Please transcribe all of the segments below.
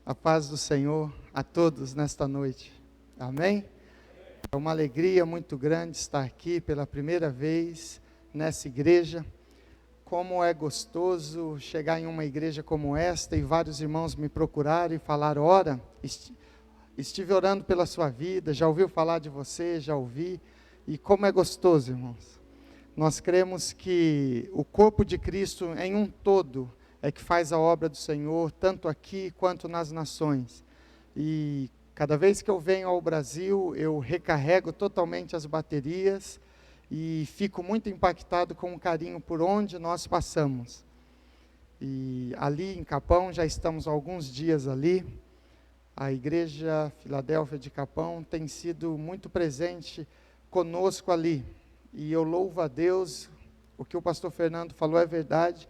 A paz do Senhor a todos nesta noite. Amém? É uma alegria muito grande estar aqui pela primeira vez nessa igreja. Como é gostoso chegar em uma igreja como esta e vários irmãos me procuraram e falaram: ora, estive orando pela sua vida, já ouviu falar de você, já ouvi. E como é gostoso, irmãos. Nós cremos que o corpo de Cristo em um todo é que faz a obra do Senhor, tanto aqui quanto nas nações. E cada vez que eu venho ao Brasil, eu recarrego totalmente as baterias e fico muito impactado com o carinho por onde nós passamos. E ali em Capão, já estamos há alguns dias ali, a Igreja Filadélfia de Capão tem sido muito presente conosco ali. E eu louvo a Deus, o que o pastor Fernando falou é verdade.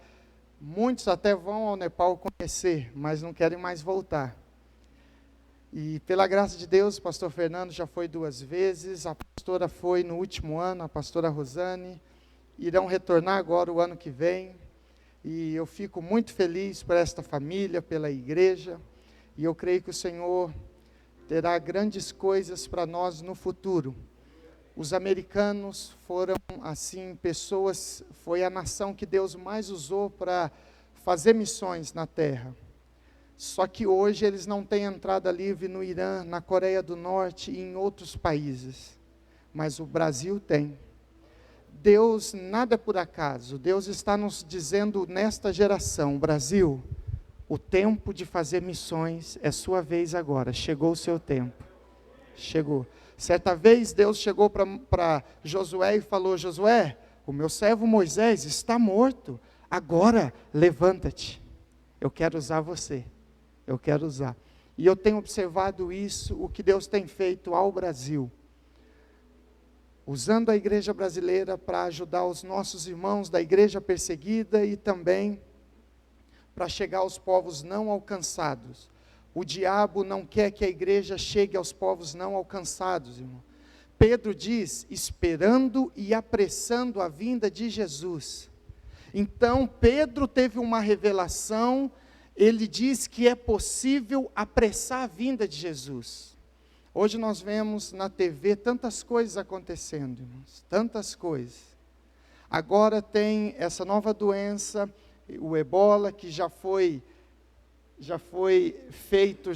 Muitos até vão ao Nepal conhecer, mas não querem mais voltar. E pela graça de Deus, o pastor Fernando já foi 2 vezes, a pastora foi no último ano, a pastora Rosane, irão retornar agora o ano que vem. E eu fico muito feliz por esta família, pela igreja, e eu creio que o Senhor terá grandes coisas para nós no futuro. Os americanos foram, assim, pessoas, foi a nação que Deus mais usou para fazer missões na terra. Só que hoje eles não têm entrada livre no Irã, na Coreia do Norte e em outros países. Mas o Brasil tem. Deus, nada é por acaso. Deus está nos dizendo nesta geração: Brasil, o tempo de fazer missões é sua vez agora. Chegou o seu tempo. Chegou. Certa vez Deus chegou para Josué e falou: Josué, o meu servo Moisés está morto, agora levanta-te, eu quero usar você, eu quero usar. E eu tenho observado isso, o que Deus tem feito ao Brasil, usando a igreja brasileira para ajudar os nossos irmãos da igreja perseguida e também para chegar aos povos não alcançados. O diabo não quer que a igreja chegue aos povos não alcançados, irmão. Pedro diz, esperando e apressando a vinda de Jesus. Então, Pedro teve uma revelação, ele diz que é possível apressar a vinda de Jesus. Hoje nós vemos na TV tantas coisas acontecendo, irmãos, tantas coisas. Agora tem essa nova doença, o ebola, que já foi feito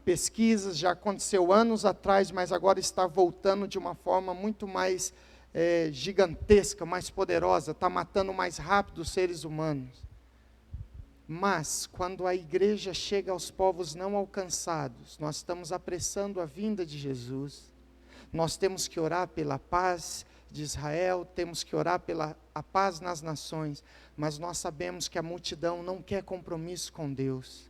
pesquisas, já aconteceu anos atrás, mas agora está voltando de uma forma muito mais gigantesca, mais poderosa, está matando mais rápido os seres humanos. Mas, quando a igreja chega aos povos não alcançados, nós estamos apressando a vinda de Jesus, nós temos que orar pela paz de Israel, temos que orar pela a paz nas nações, mas nós sabemos que a multidão não quer compromisso com Deus.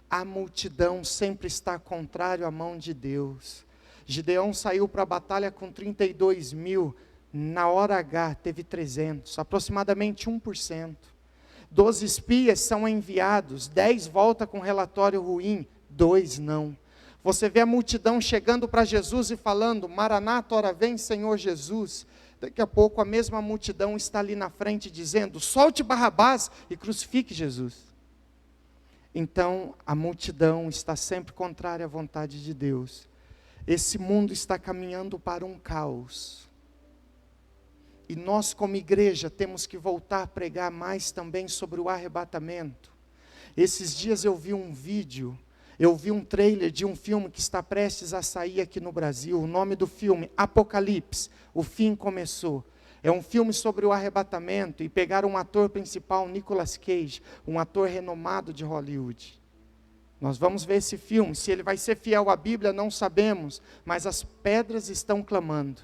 A multidão sempre está contrário à mão de Deus. Gideão saiu para a batalha com 32 mil, na hora H teve 300, aproximadamente 1%. 12 espias são enviados, 10 voltam com relatório ruim, 2 não. Você vê a multidão chegando para Jesus e falando: Maranata, ora vem, Senhor Jesus. Daqui a pouco a mesma multidão está ali na frente dizendo: solte Barrabás e crucifique Jesus. Então, a multidão está sempre contrária à vontade de Deus. Esse mundo está caminhando para um caos. E nós, como igreja, temos que voltar a pregar mais também sobre o arrebatamento. Esses dias eu vi um vídeo, eu vi um trailer de um filme que está prestes a sair aqui no Brasil. O nome do filme, Apocalipse, o fim começou. É um filme sobre o arrebatamento, e pegaram um ator principal, Nicolas Cage, um ator renomado de Hollywood. Nós vamos ver esse filme, se ele vai ser fiel à Bíblia, não sabemos, mas as pedras estão clamando.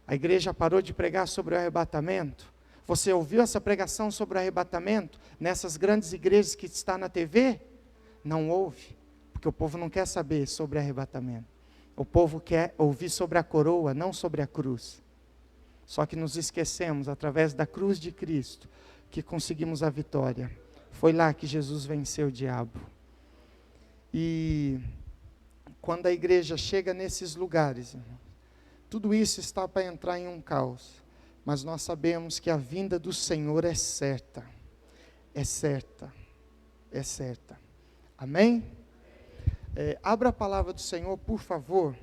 A igreja parou de pregar sobre o arrebatamento? Você ouviu essa pregação sobre o arrebatamento, nessas grandes igrejas que está na TV? Não ouve, porque o povo não quer saber sobre arrebatamento. O povo quer ouvir sobre a coroa, não sobre a cruz. Só que nos esquecemos, através da cruz de Cristo, que conseguimos a vitória. Foi lá que Jesus venceu o diabo. E quando a igreja chega nesses lugares, tudo isso está para entrar em um caos. Mas nós sabemos que a vinda do Senhor é certa. É certa. É certa. Amém? Abra a palavra do Senhor, por favor,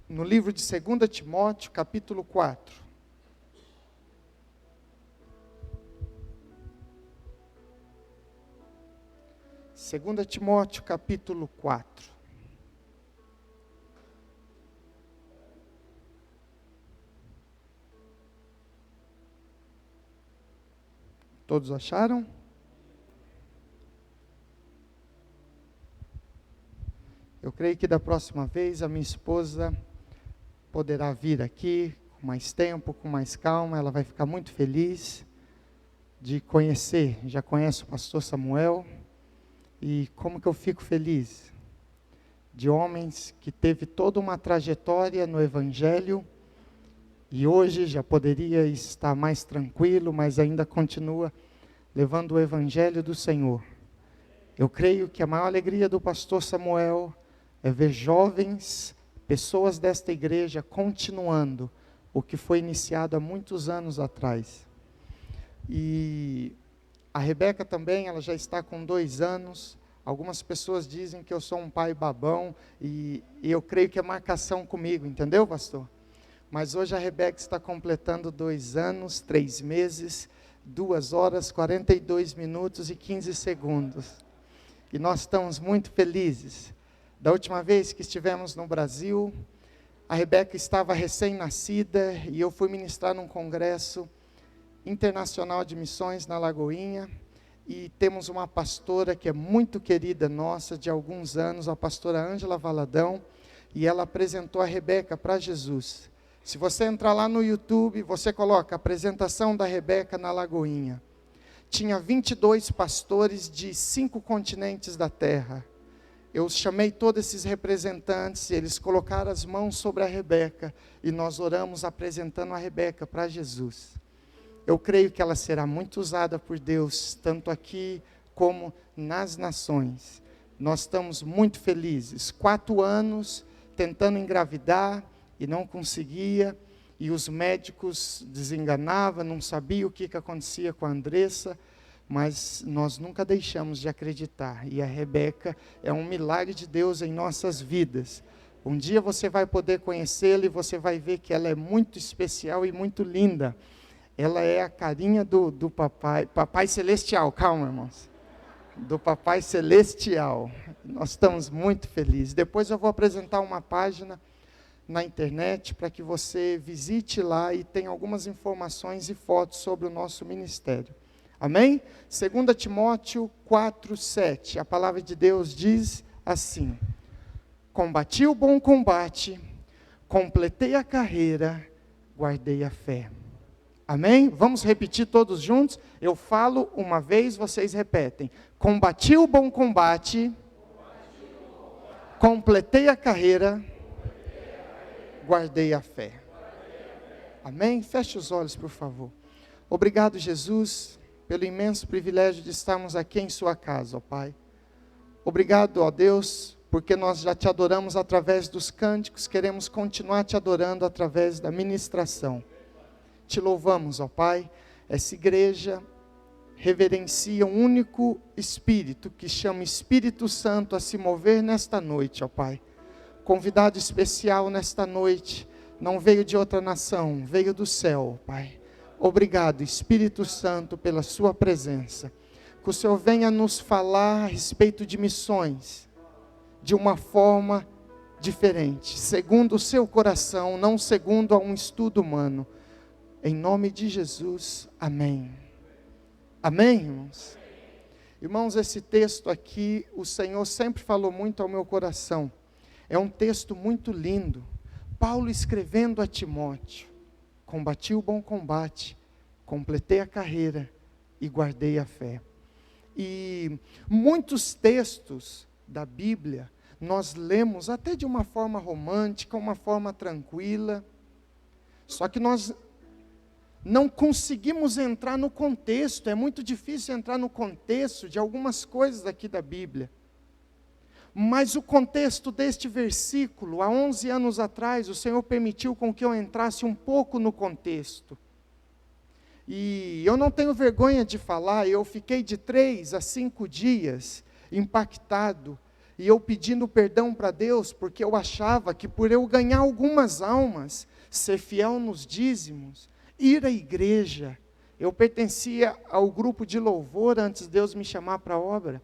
no livro de 2 Timóteo, capítulo 4. Segunda Timóteo, capítulo 4. Todos acharam? Eu creio que da próxima vez a minha esposa poderá vir aqui com mais tempo, com mais calma. Ela vai ficar muito feliz de conhecer. Já conhece o pastor Samuel. E como que eu fico feliz de homens que teve toda uma trajetória no Evangelho e hoje já poderia estar mais tranquilo, mas ainda continua levando o Evangelho do Senhor. Eu creio que a maior alegria do pastor Samuel é ver jovens, pessoas desta igreja continuando o que foi iniciado há muitos anos atrás. E a Rebeca também, ela já está com 2 anos. Algumas pessoas dizem que eu sou um pai babão, e eu creio que é marcação comigo, entendeu, pastor? Mas hoje a Rebeca está completando 2 anos, 3 meses, 2 horas, 42 minutos e 15 segundos. E nós estamos muito felizes. Da última vez que estivemos no Brasil, a Rebeca estava recém-nascida e eu fui ministrar num congresso internacional de missões na Lagoinha, e temos uma pastora que é muito querida nossa, de alguns anos, a pastora Ângela Valadão, e ela apresentou a Rebeca para Jesus. Se você entrar lá no YouTube, você coloca apresentação da Rebeca na Lagoinha. Tinha 22 pastores de 5 continentes da terra. Eu chamei todos esses representantes, eles colocaram as mãos sobre a Rebeca, e nós oramos apresentando a Rebeca para Jesus. Eu creio que ela será muito usada por Deus, tanto aqui como nas nações. Nós estamos muito felizes. 4 anos tentando engravidar e não conseguia, e os médicos desenganavam, não sabiam o que acontecia com a Andressa, mas nós nunca deixamos de acreditar, e a Rebeca é um milagre de Deus em nossas vidas. Um dia você vai poder conhecê-la e você vai ver que ela é muito especial e muito linda. Ela é a carinha do papai celestial, calma, irmãos, do papai celestial. Nós estamos muito felizes. Depois eu vou apresentar uma página na internet para que você visite lá e tenha algumas informações e fotos sobre o nosso ministério. Amém? 2 Timóteo 4:7, a palavra de Deus diz assim: combati o bom combate, completei a carreira, guardei a fé. Amém? Vamos repetir todos juntos? Eu falo uma vez, vocês repetem. Combati o bom combate, completei a carreira, guardei a fé. Amém? Feche os olhos, por favor. Obrigado, Jesus, pelo imenso privilégio de estarmos aqui em sua casa, ó Pai. Obrigado, ó Deus, porque nós já te adoramos através dos cânticos, queremos continuar te adorando através da ministração. Te louvamos, ó Pai. Essa igreja reverencia um único Espírito, que chama Espírito Santo a se mover nesta noite, ó Pai. Convidado especial nesta noite, não veio de outra nação, veio do céu, Pai. Obrigado, Espírito Santo, pela sua presença. Que o Senhor venha nos falar a respeito de missões, de uma forma diferente, segundo o seu coração, não segundo a um estudo humano. Em nome de Jesus, amém. Amém, irmãos? Irmãos, esse texto aqui, o Senhor sempre falou muito ao meu coração. É um texto muito lindo. Paulo escrevendo a Timóteo: combati o bom combate, completei a carreira e guardei a fé. E muitos textos da Bíblia, nós lemos até de uma forma romântica, uma forma tranquila, só que nós não conseguimos entrar no contexto, é muito difícil entrar no contexto de algumas coisas aqui da Bíblia. Mas o contexto deste versículo, há 11 anos atrás, o Senhor permitiu com que eu entrasse um pouco no contexto. E eu não tenho vergonha de falar, eu fiquei de 3 a 5 dias impactado e eu pedindo perdão para Deus, porque eu achava que por eu ganhar algumas almas, ser fiel nos dízimos, ir à igreja, eu pertencia ao grupo de louvor antes de Deus me chamar para a obra.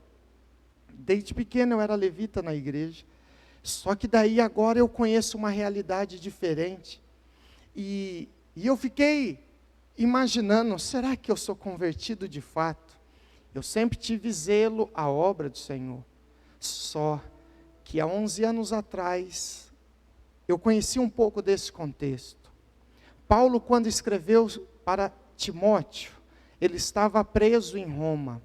Desde pequeno eu era levita na igreja, só que daí agora eu conheço uma realidade diferente, e eu fiquei imaginando, será que eu sou convertido de fato? Eu sempre tive zelo à obra do Senhor, só que há 11 anos atrás, eu conheci um pouco desse contexto. Paulo, quando escreveu para Timóteo, ele estava preso em Roma.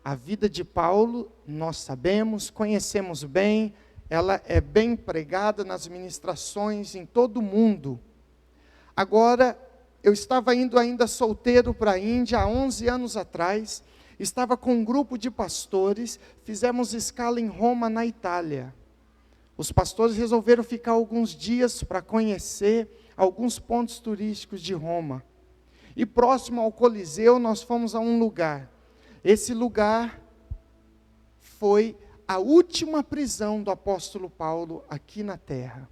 A vida de Paulo, nós sabemos, conhecemos bem, ela é bem pregada nas ministrações em todo o mundo. Agora, eu estava indo ainda solteiro para a Índia há 11 anos atrás, estava com um grupo de pastores, fizemos escala em Roma, na Itália. Os pastores resolveram ficar alguns dias para conhecer alguns pontos turísticos de Roma. E próximo ao Coliseu, nós fomos a um lugar. Esse lugar foi a última prisão do apóstolo Paulo aqui na terra.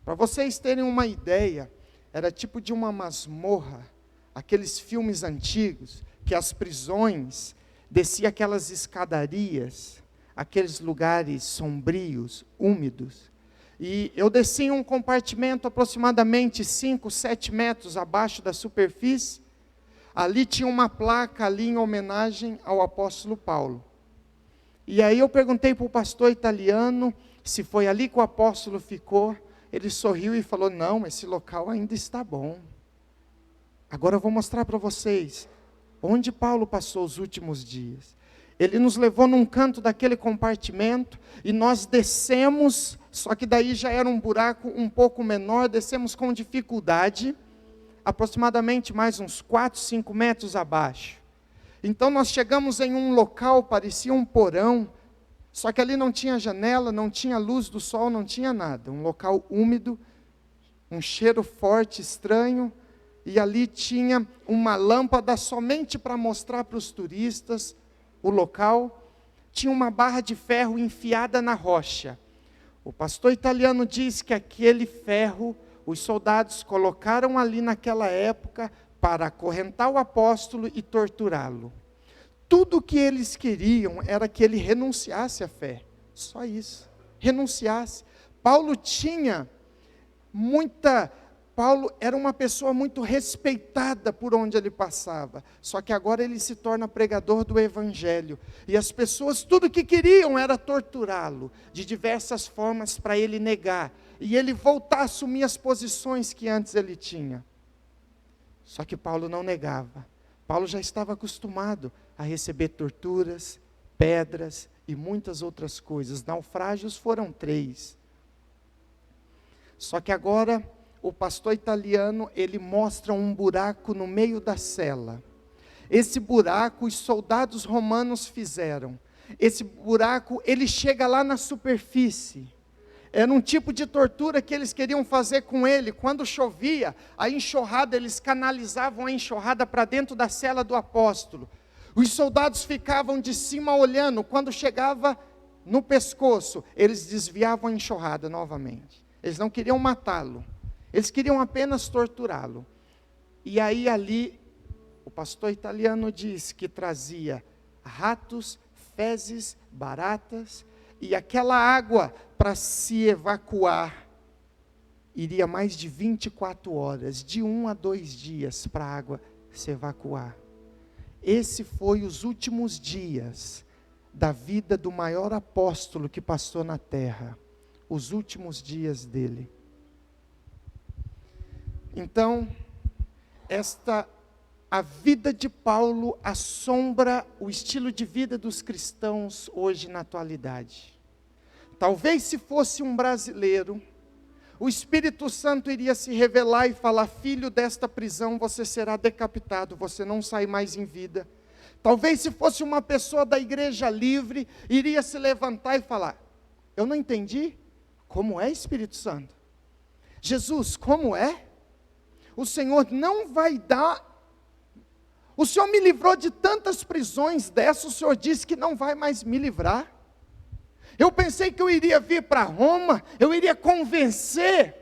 Para vocês terem uma ideia, era tipo de uma masmorra, aqueles filmes antigos, que as prisões desciam aquelas escadarias, aqueles lugares sombrios, úmidos. E eu desci em um compartimento aproximadamente 5, 7 metros abaixo da superfície. Ali tinha uma placa ali em homenagem ao apóstolo Paulo. E aí eu perguntei para o pastor italiano se foi ali que o apóstolo ficou. Ele sorriu e falou, não, esse local ainda está bom. Agora eu vou mostrar para vocês onde Paulo passou os últimos dias. Ele nos levou num canto daquele compartimento e nós descemos, só que daí já era um buraco um pouco menor, descemos com dificuldade, aproximadamente mais uns 4, 5 metros abaixo. Então nós chegamos em um local, parecia um porão, só que ali não tinha janela, não tinha luz do sol, não tinha nada. Um local úmido, um cheiro forte, estranho, e ali tinha uma lâmpada somente para mostrar para os turistas o local. Tinha uma barra de ferro enfiada na rocha. O pastor italiano diz que aquele ferro, os soldados colocaram ali naquela época para acorrentar o apóstolo e torturá-lo. Tudo o que eles queriam era que ele renunciasse à fé. Só isso. Renunciasse. Paulo era uma pessoa muito respeitada por onde ele passava. Só que agora ele se torna pregador do evangelho. E as pessoas, tudo que queriam era torturá-lo, de diversas formas para ele negar. E ele voltar a assumir as posições que antes ele tinha. Só que Paulo não negava. Paulo já estava acostumado a receber torturas, pedras e muitas outras coisas. Naufrágios foram 3. Só que agora o pastor italiano, ele mostra um buraco no meio da cela. Esse buraco os soldados romanos fizeram. Esse buraco, ele chega lá na superfície. Era um tipo de tortura que eles queriam fazer com ele. Quando chovia, a enxurrada, eles canalizavam a enxurrada para dentro da cela do apóstolo. Os soldados ficavam de cima olhando. Quando chegava no pescoço, eles desviavam a enxurrada novamente. Eles não queriam matá-lo. Eles queriam apenas torturá-lo. E aí ali, o pastor italiano diz que trazia ratos, fezes, baratas, e aquela água para se evacuar, iria mais de 24 horas, de 1 a 2 dias para a água se evacuar. Esse foi os últimos dias da vida do maior apóstolo que passou na terra, os últimos dias dele. Então, a vida de Paulo assombra o estilo de vida dos cristãos hoje na atualidade. Talvez se fosse um brasileiro, o Espírito Santo iria se revelar e falar, filho, desta prisão você será decapitado, você não sai mais em vida. Talvez se fosse uma pessoa da igreja livre, iria se levantar e falar, eu não entendi, como é Espírito Santo? Jesus, como é? O Senhor não vai dar, o Senhor me livrou de tantas prisões dessas, o Senhor disse que não vai mais me livrar. Eu pensei que eu iria vir para Roma, eu iria convencer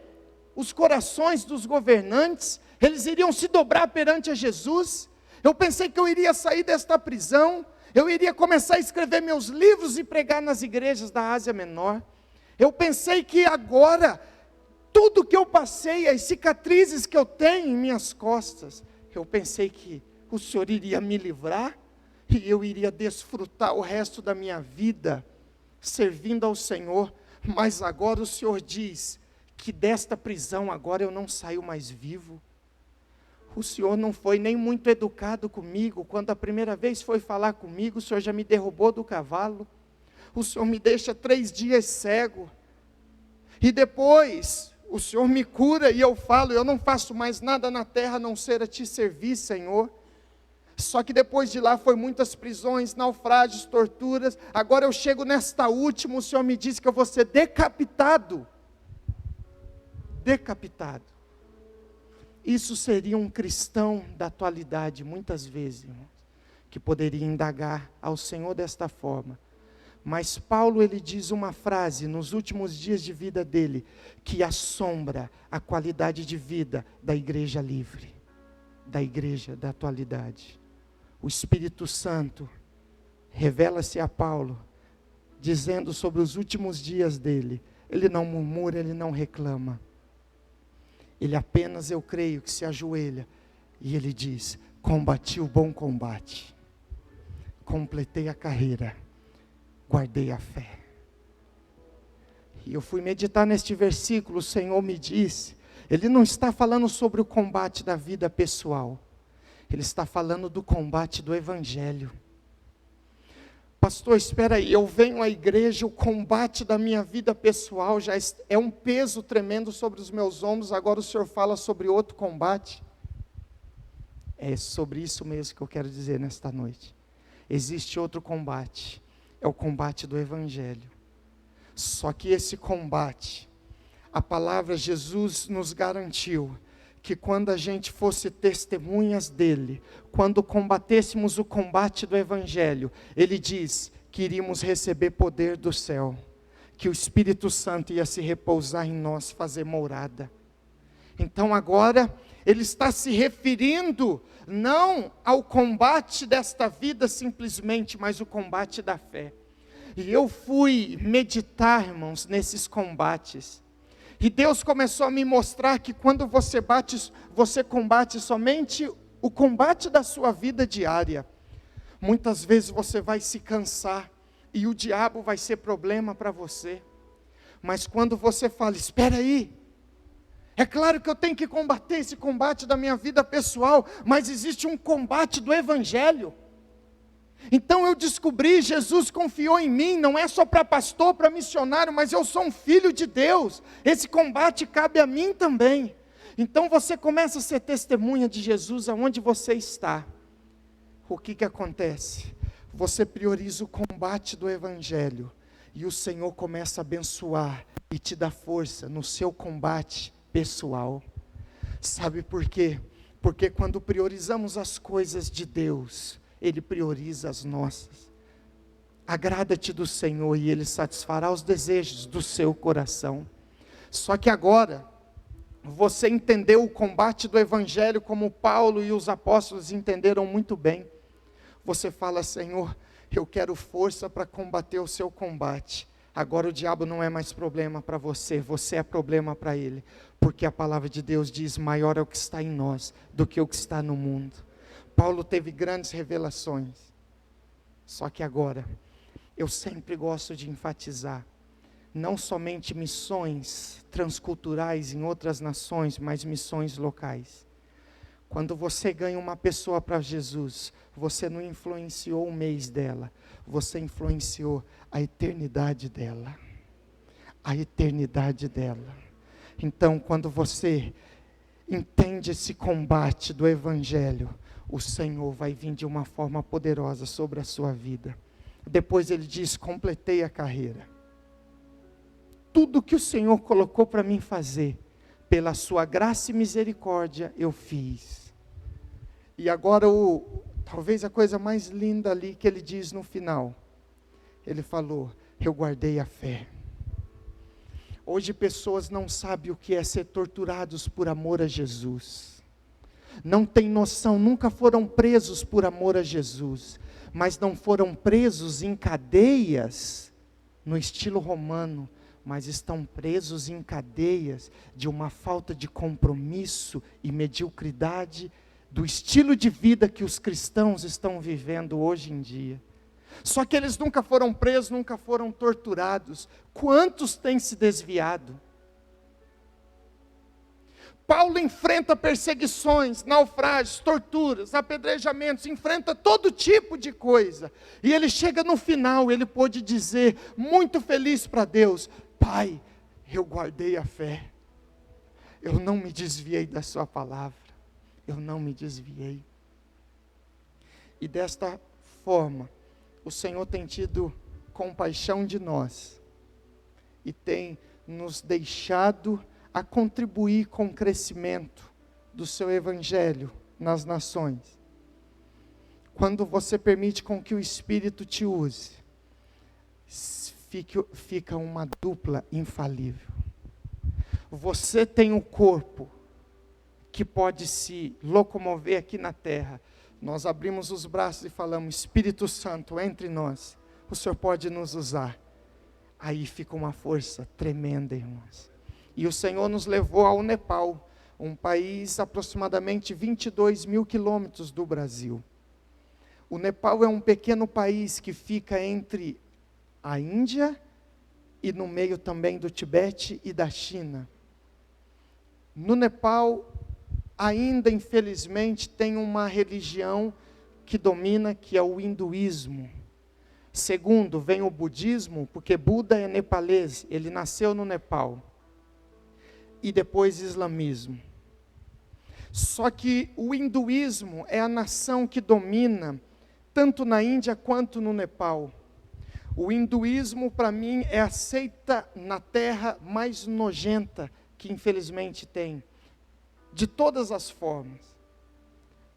os corações dos governantes, eles iriam se dobrar perante a Jesus. Eu pensei que eu iria sair desta prisão, eu iria começar a escrever meus livros e pregar nas igrejas da Ásia Menor. Eu pensei que agora, tudo que eu passei, as cicatrizes que eu tenho em minhas costas, eu pensei que o Senhor iria me livrar, e eu iria desfrutar o resto da minha vida, servindo ao Senhor. Mas agora o Senhor diz, que desta prisão agora eu não saio mais vivo. O Senhor não foi nem muito educado comigo, quando a primeira vez foi falar comigo, o Senhor já me derrubou do cavalo. O Senhor me deixa 3 dias cego, e depois o Senhor me cura, e eu falo, eu não faço mais nada na terra, a não ser a te servir, Senhor. Só que depois de lá foi muitas prisões, naufrágios, torturas. Agora eu chego nesta última, o Senhor me diz que eu vou ser decapitado. Decapitado. Isso seria um cristão da atualidade, muitas vezes, irmãos, que poderia indagar ao Senhor desta forma. Mas Paulo, ele diz uma frase nos últimos dias de vida dele, que assombra a qualidade de vida da igreja livre, da igreja da atualidade. O Espírito Santo revela-se a Paulo, dizendo sobre os últimos dias dele, ele não murmura, ele não reclama. Ele apenas, eu creio, que se ajoelha, e ele diz, combati o bom combate, completei a carreira, guardei a fé. E eu fui meditar neste versículo, o Senhor me disse, ele não está falando sobre o combate da vida pessoal, ele está falando do combate do Evangelho. Pastor, espera aí, eu venho à igreja, o combate da minha vida pessoal já é um peso tremendo sobre os meus ombros, agora o Senhor fala sobre outro combate. É sobre isso mesmo que eu quero dizer nesta noite. Existe outro combate, é o combate do Evangelho. Só que esse combate, a palavra Jesus nos garantiu, que quando a gente fosse testemunhas dele, quando combatêssemos o combate do Evangelho, ele diz que iríamos receber poder do céu, que o Espírito Santo ia se repousar em nós, fazer morada. Então agora, ele está se referindo, não ao combate desta vida simplesmente, mas o combate da fé. E eu fui meditar, irmãos, nesses combates. E Deus começou a me mostrar que quando você combate somente o combate da sua vida diária. Muitas vezes você vai se cansar e o diabo vai ser problema para você. Mas quando você fala, espera aí, é claro que eu tenho que combater esse combate da minha vida pessoal, mas existe um combate do Evangelho. Então eu descobri, Jesus confiou em mim, não é só para pastor, para missionário, mas eu sou um filho de Deus, esse combate cabe a mim também. Então você começa a ser testemunha de Jesus aonde você está. O que acontece? Você prioriza o combate do Evangelho, e o Senhor começa a abençoar, e te dá força no seu combate pessoal. Sabe por quê? Porque quando priorizamos as coisas de Deus, Ele prioriza as nossas. Agrada-te do Senhor e Ele satisfará os desejos do seu coração. Só que agora, você entendeu o combate do Evangelho como Paulo e os apóstolos entenderam muito bem. Você fala, Senhor, eu quero força para combater o seu combate. Agora o diabo não é mais problema para você, você é problema para ele. Porque a palavra de Deus diz, maior é o que está em nós do que o que está no mundo. Paulo teve grandes revelações, só que agora, eu sempre gosto de enfatizar, não somente missões transculturais em outras nações, mas missões locais. Quando você ganha uma pessoa para Jesus, você não influenciou o mês dela, você influenciou a eternidade dela. A eternidade dela. Então, quando você entende esse combate do Evangelho, o Senhor vai vir de uma forma poderosa sobre a sua vida. Depois ele diz, completei a carreira. Tudo que o Senhor colocou para mim fazer, pela sua graça e misericórdia, eu fiz. E agora, talvez a coisa mais linda ali que ele diz no final, ele falou, eu guardei a fé. Hoje pessoas não sabem o que é ser torturados por amor a Jesus. Não têm noção, nunca foram presos por amor a Jesus, mas não foram presos em cadeias no estilo romano, mas estão presos em cadeias de uma falta de compromisso e mediocridade do estilo de vida que os cristãos estão vivendo hoje em dia. Só que eles nunca foram presos, nunca foram torturados. Quantos têm se desviado? Paulo enfrenta perseguições, naufrágios, torturas, apedrejamentos, enfrenta todo tipo de coisa. E ele chega no final, ele pôde dizer, muito feliz para Deus: Pai, eu guardei a fé. Eu não me desviei da sua palavra. Eu não me desviei. E desta forma, o Senhor tem tido compaixão de nós. E tem nos deixado a contribuir com o crescimento do seu evangelho nas nações. Quando você permite com que o Espírito te use, fica uma dupla infalível. Você tem um corpo que pode se locomover aqui na terra. Nós abrimos os braços e falamos: Espírito Santo, entre nós, o Senhor pode nos usar. Aí fica uma força tremenda, irmãos. E o Senhor nos levou ao Nepal, um país aproximadamente 22 mil quilômetros do Brasil. O Nepal é um pequeno país que fica entre a Índia e no meio também do Tibete e da China. No Nepal, ainda infelizmente, tem uma religião que domina, que é o hinduísmo. Segundo, vem o budismo, porque Buda é nepalês, ele nasceu no Nepal. E depois islamismo. Só que o hinduísmo é a nação que domina, tanto na Índia quanto no Nepal. O hinduísmo, para mim, é a seita na terra mais nojenta que infelizmente tem, de todas as formas.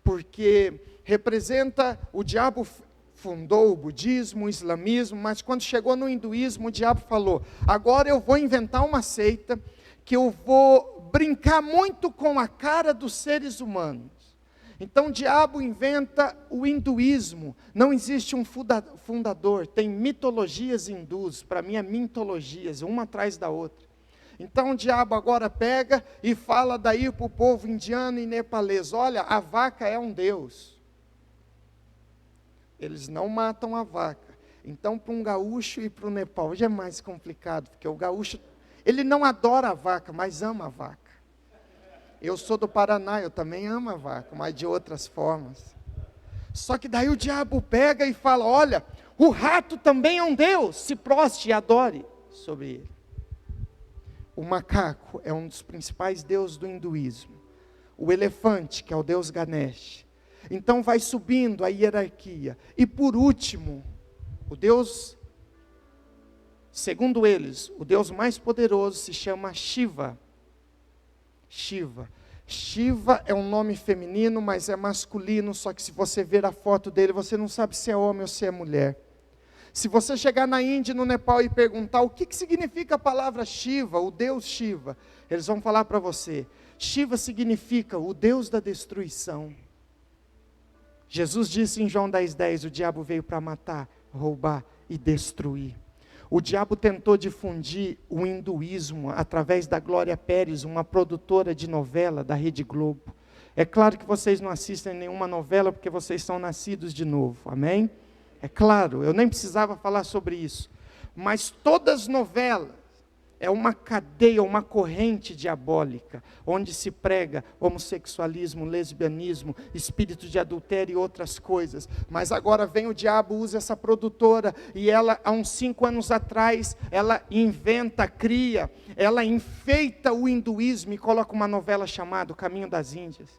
Porque representa, o diabo fundou o budismo, o islamismo, mas quando chegou no hinduísmo, o diabo falou: agora eu vou inventar uma seita que eu vou brincar muito com a cara dos seres humanos. Então o diabo inventa o hinduísmo. Não existe um fundador, tem mitologias hindus, para mim é mitologias, uma atrás da outra. Então o diabo agora pega e fala daí para o povo indiano e nepalês: olha, a vaca é um deus. Eles não matam a vaca. Então para um gaúcho e para o Nepal, hoje é mais complicado, porque o gaúcho, ele não adora a vaca, mas ama a vaca. Eu sou do Paraná, eu também amo a vaca, mas de outras formas. Só que daí o diabo pega e fala: olha, o rato também é um deus, se proste e adore sobre ele. O macaco é um dos principais deuses do hinduísmo. O elefante, que é o deus Ganesh. Então vai subindo a hierarquia. E por último, o deus, segundo eles, o deus mais poderoso se chama Shiva. Shiva. Shiva é um nome feminino, mas é masculino, só que se você ver a foto dele, você não sabe se é homem ou se é mulher. Se você chegar na Índia e no Nepal e perguntar o que significa a palavra Shiva, o deus Shiva, eles vão falar para você: Shiva significa o Deus da destruição. Jesus disse em João 10:10, o diabo veio para matar, roubar e destruir. O diabo tentou difundir o hinduísmo através da Glória Pérez, uma produtora de novela da Rede Globo. É claro que vocês não assistem nenhuma novela porque vocês são nascidos de novo, amém? É claro, eu nem precisava falar sobre isso. Mas todas as novelas é uma cadeia, uma corrente diabólica, onde se prega homossexualismo, lesbianismo, espírito de adultério e outras coisas. Mas agora vem o diabo, usa essa produtora, e ela, há uns 5 anos atrás, ela inventa, cria, ela enfeita o hinduísmo e coloca uma novela chamada O Caminho das Índias.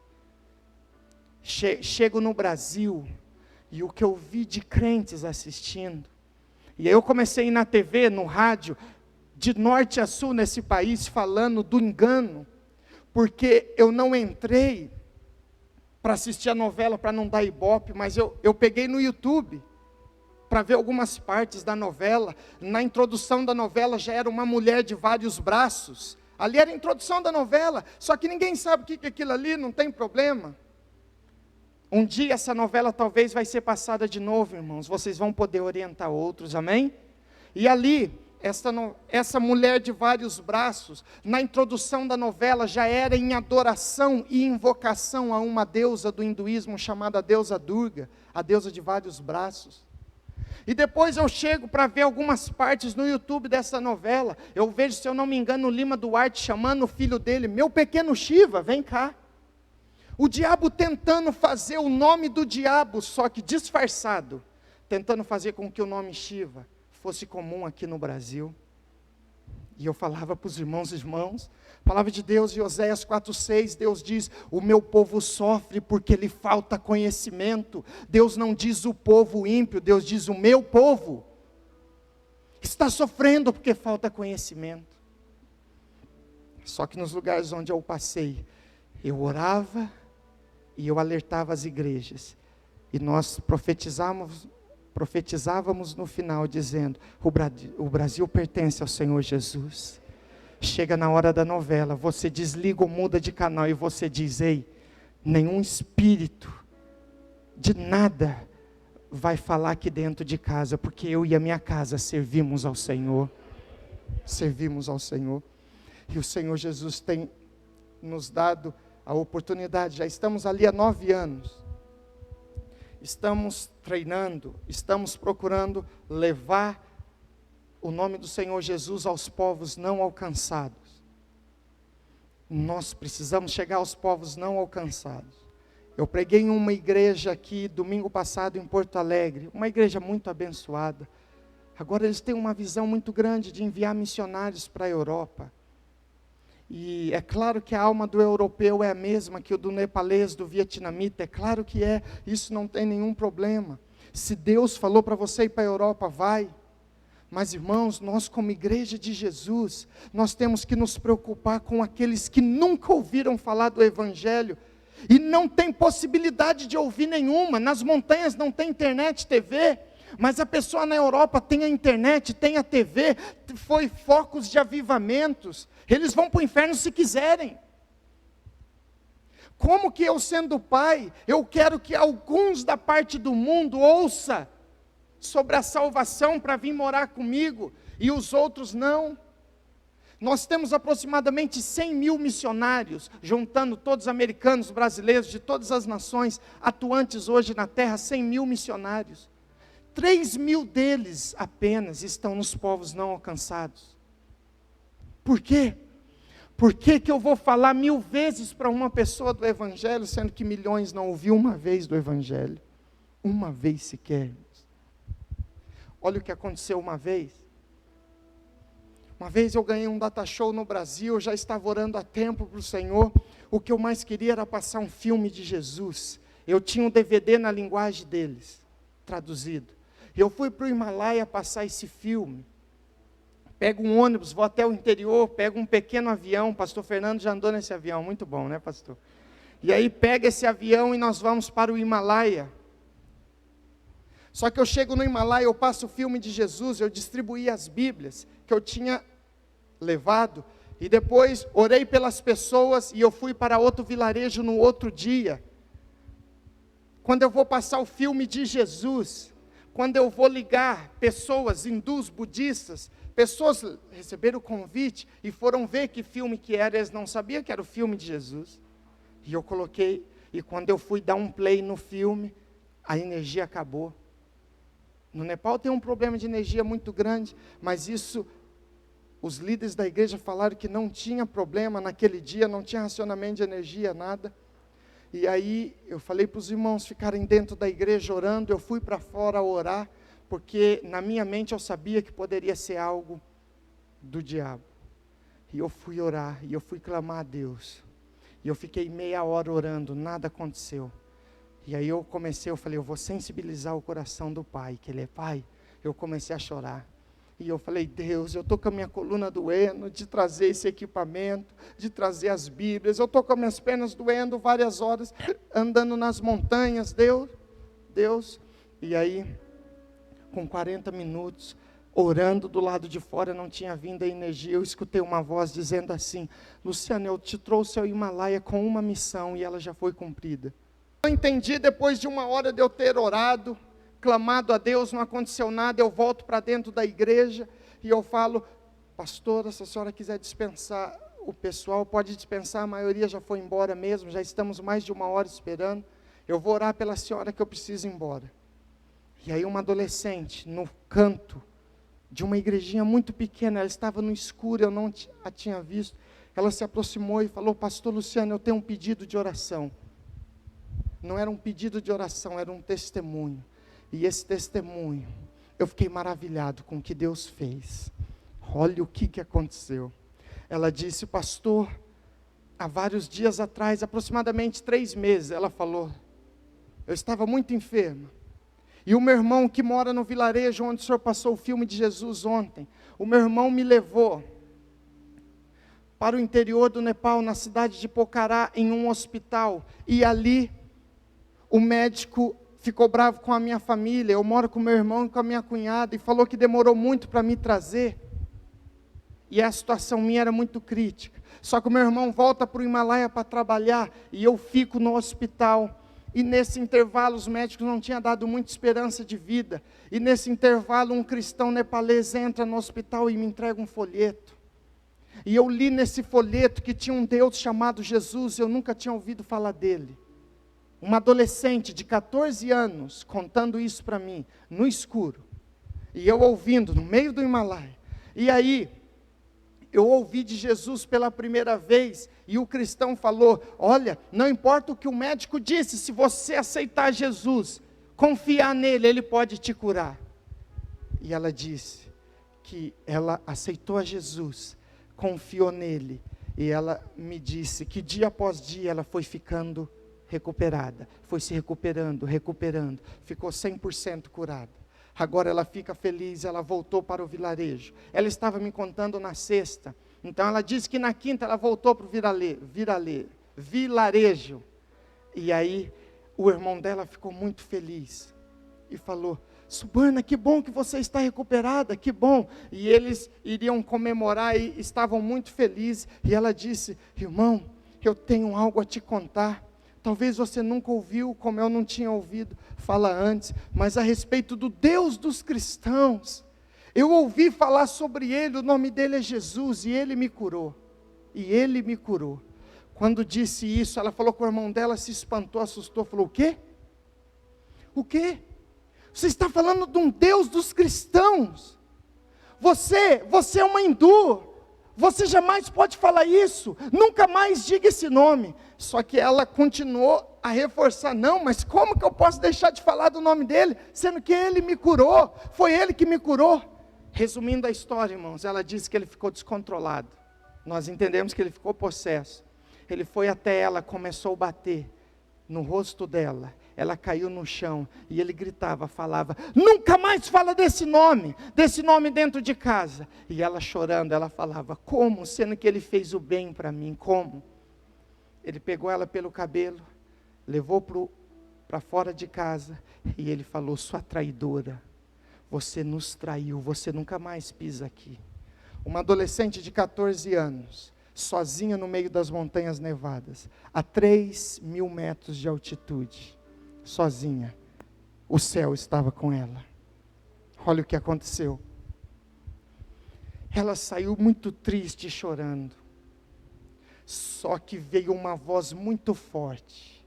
Chego no Brasil, e o que eu vi de crentes assistindo, e aí eu comecei a ir na TV, no rádio, de norte a sul nesse país, falando do engano, porque eu não entrei para assistir a novela, para não dar ibope, mas eu peguei no YouTube, para ver algumas partes da novela. Na introdução da novela já era uma mulher de vários braços. Ali era a introdução da novela, só que ninguém sabe o que é aquilo ali, não tem problema. Um dia essa novela talvez vai ser passada de novo, irmãos, vocês vão poder orientar outros, amém? E ali, essa mulher de vários braços, na introdução da novela já era em adoração e invocação a uma deusa do hinduísmo chamada deusa Durga, a deusa de vários braços. E depois eu chego para ver algumas partes no YouTube dessa novela. Eu vejo, se eu não me engano, o Lima Duarte chamando o filho dele, meu pequeno Shiva, vem cá. O diabo tentando fazer o nome do diabo, só que disfarçado, tentando fazer com que o nome Shiva fosse comum aqui no Brasil. E eu falava para os irmãos, palavra de Deus, em Oséias 4,6, Deus diz, o meu povo sofre porque lhe falta conhecimento. Deus não diz o povo ímpio, Deus diz o meu povo está sofrendo porque falta conhecimento. Só que nos lugares onde eu passei, eu orava e eu alertava as igrejas, e nós profetizávamos no final dizendo, o Brasil pertence ao Senhor Jesus. Chega na hora da novela, você desliga ou muda de canal e você diz, ei, nenhum espírito de nada vai falar aqui dentro de casa, porque eu e a minha casa servimos ao Senhor. Servimos ao Senhor. E o Senhor Jesus tem nos dado a oportunidade, já estamos ali há 9 anos. Estamos treinando, estamos procurando levar o nome do Senhor Jesus aos povos não alcançados. Nós precisamos chegar aos povos não alcançados. Eu preguei em uma igreja aqui domingo passado em Porto Alegre, uma igreja muito abençoada. Agora eles têm uma visão muito grande de enviar missionários para a Europa. E é claro que a alma do europeu é a mesma que o do nepalês, do vietnamita, é claro que é, isso não tem nenhum problema. Se Deus falou para você ir para a Europa, vai. Mas irmãos, nós como igreja de Jesus, nós temos que nos preocupar com aqueles que nunca ouviram falar do Evangelho, e não tem possibilidade de ouvir nenhuma, nas montanhas não tem internet, TV, mas a pessoa na Europa tem a internet, tem a TV, foi focos de avivamentos, eles vão para o inferno se quiserem. Como que eu sendo pai, eu quero que alguns da parte do mundo ouça sobre a salvação para vir morar comigo, e os outros não? Nós temos aproximadamente 100 mil missionários, juntando todos os americanos, brasileiros, de todas as nações, atuantes hoje na terra, 100 mil missionários. 3 mil deles apenas estão nos povos não alcançados. Por quê? Por que eu vou falar 1000 vezes para uma pessoa do Evangelho, sendo que milhões não ouviu uma vez do Evangelho? Uma vez sequer. Olha o que aconteceu uma vez. Uma vez eu ganhei um data show no Brasil, eu já estava orando há tempo para o Senhor. O que eu mais queria era passar um filme de Jesus. Eu tinha um DVD na linguagem deles, traduzido. Eu fui para o Himalaia passar esse filme. Pego um ônibus, vou até o interior, pego um pequeno avião. Pastor Fernando já andou nesse avião, muito bom, né, pastor? E aí pega esse avião e nós vamos para o Himalaia. Só que eu chego no Himalaia, eu passo o filme de Jesus, eu distribuí as Bíblias que eu tinha levado, e depois orei pelas pessoas, e eu fui para outro vilarejo no outro dia. Quando eu vou passar o filme de Jesus, quando eu vou ligar pessoas, hindus, budistas, pessoas receberam o convite e foram ver que filme que era, eles não sabiam que era o filme de Jesus. E eu coloquei, e quando eu fui dar um play no filme, a energia acabou. No Nepal tem um problema de energia muito grande, mas isso, os líderes da igreja falaram que não tinha problema naquele dia, não tinha racionamento de energia, nada. E aí eu falei para os irmãos ficarem dentro da igreja orando, eu fui para fora orar, porque na minha mente eu sabia que poderia ser algo do diabo. E eu fui orar, e eu fui clamar a Deus. E eu fiquei meia hora orando, nada aconteceu. E aí eu falei, eu vou sensibilizar o coração do pai, que ele é pai. Eu comecei a chorar. E eu falei, Deus, eu estou com a minha coluna doendo, de trazer esse equipamento, de trazer as Bíblias. Eu estou com as minhas pernas doendo várias horas, andando nas montanhas, Deus. E aí, com 40 minutos, orando do lado de fora, não tinha vindo a energia. Eu escutei uma voz dizendo assim: Luciano, eu te trouxe ao Himalaia com uma missão e ela já foi cumprida. Eu entendi depois de 1 hora de eu ter orado, clamado a Deus, não aconteceu nada. Eu volto para dentro da igreja e eu falo: pastora, se a senhora quiser dispensar o pessoal, pode dispensar, a maioria já foi embora mesmo, já estamos mais de 1 hora esperando. Eu vou orar pela senhora que eu preciso ir embora. E aí uma adolescente, no canto de uma igrejinha muito pequena, ela estava no escuro, eu não a tinha visto, ela se aproximou e falou: pastor Luciano, eu tenho um pedido de oração. Não era um pedido de oração, era um testemunho. E esse testemunho, eu fiquei maravilhado com o que Deus fez. Olha o que aconteceu. Ela disse: pastor, há vários dias atrás, aproximadamente 3 meses, ela falou, eu estava muito enferma. E o meu irmão que mora no vilarejo onde o senhor passou o filme de Jesus ontem, o meu irmão me levou para o interior do Nepal, na cidade de Pokhara, em um hospital. E ali, o médico ficou bravo com a minha família. Eu moro com meu irmão e com a minha cunhada, e falou que demorou muito para me trazer. E a situação minha era muito crítica. Só que o meu irmão volta para o Himalaia para trabalhar, e eu fico no hospital. E nesse intervalo os médicos não tinham dado muita esperança de vida. E nesse intervalo um cristão nepalês entra no hospital e me entrega um folheto. E eu li nesse folheto que tinha um Deus chamado Jesus, eu nunca tinha ouvido falar dele. Uma adolescente de 14 anos contando isso para mim, no escuro. E eu ouvindo, no meio do Himalaia. E aí, eu ouvi de Jesus pela primeira vez, e o cristão falou: olha, não importa o que o médico disse, se você aceitar Jesus, confiar nele, ele pode te curar. E ela disse que ela aceitou a Jesus, confiou nele, e ela me disse que dia após dia ela foi ficando recuperada, foi se recuperando, ficou 100% curada. Agora ela fica feliz, ela voltou para o vilarejo. Ela estava me contando na sexta. Então ela disse que na quinta ela voltou para o vilarejo. E aí o irmão dela ficou muito feliz. E falou: Subana, que bom que você está recuperada, que bom. E eles iriam comemorar e estavam muito felizes. E ela disse: irmão, eu tenho algo a te contar. Talvez você nunca ouviu, como eu não tinha ouvido falar antes, mas a respeito do Deus dos cristãos. Eu ouvi falar sobre Ele, o nome dEle é Jesus, e Ele me curou. E Ele me curou. Quando disse isso, ela falou com o irmão dela, se espantou, assustou, falou: o quê? O quê? Você está falando de um Deus dos cristãos? Você é uma hindu. Você jamais pode falar isso, nunca mais diga esse nome. Só que ela continuou a reforçar: não, mas como que eu posso deixar de falar do nome dele, sendo que ele me curou, foi ele que me curou. Resumindo a história, irmãos, ela disse que ele ficou descontrolado. Nós entendemos que ele ficou possesso. Ele foi até ela, começou a bater no rosto dela. Ela caiu no chão e ele gritava, falava: nunca mais fala desse nome dentro de casa. E ela chorando, ela falava: como? Sendo que ele fez o bem para mim, como? Ele pegou ela pelo cabelo, levou para fora de casa e ele falou: sua traidora, você nos traiu, você nunca mais pisa aqui. Uma adolescente de 14 anos, sozinha no meio das montanhas nevadas, a 3.000 metros de altitude, sozinha, o céu estava com ela. Olha o que aconteceu. Ela saiu muito triste, chorando. Só que veio uma voz muito forte.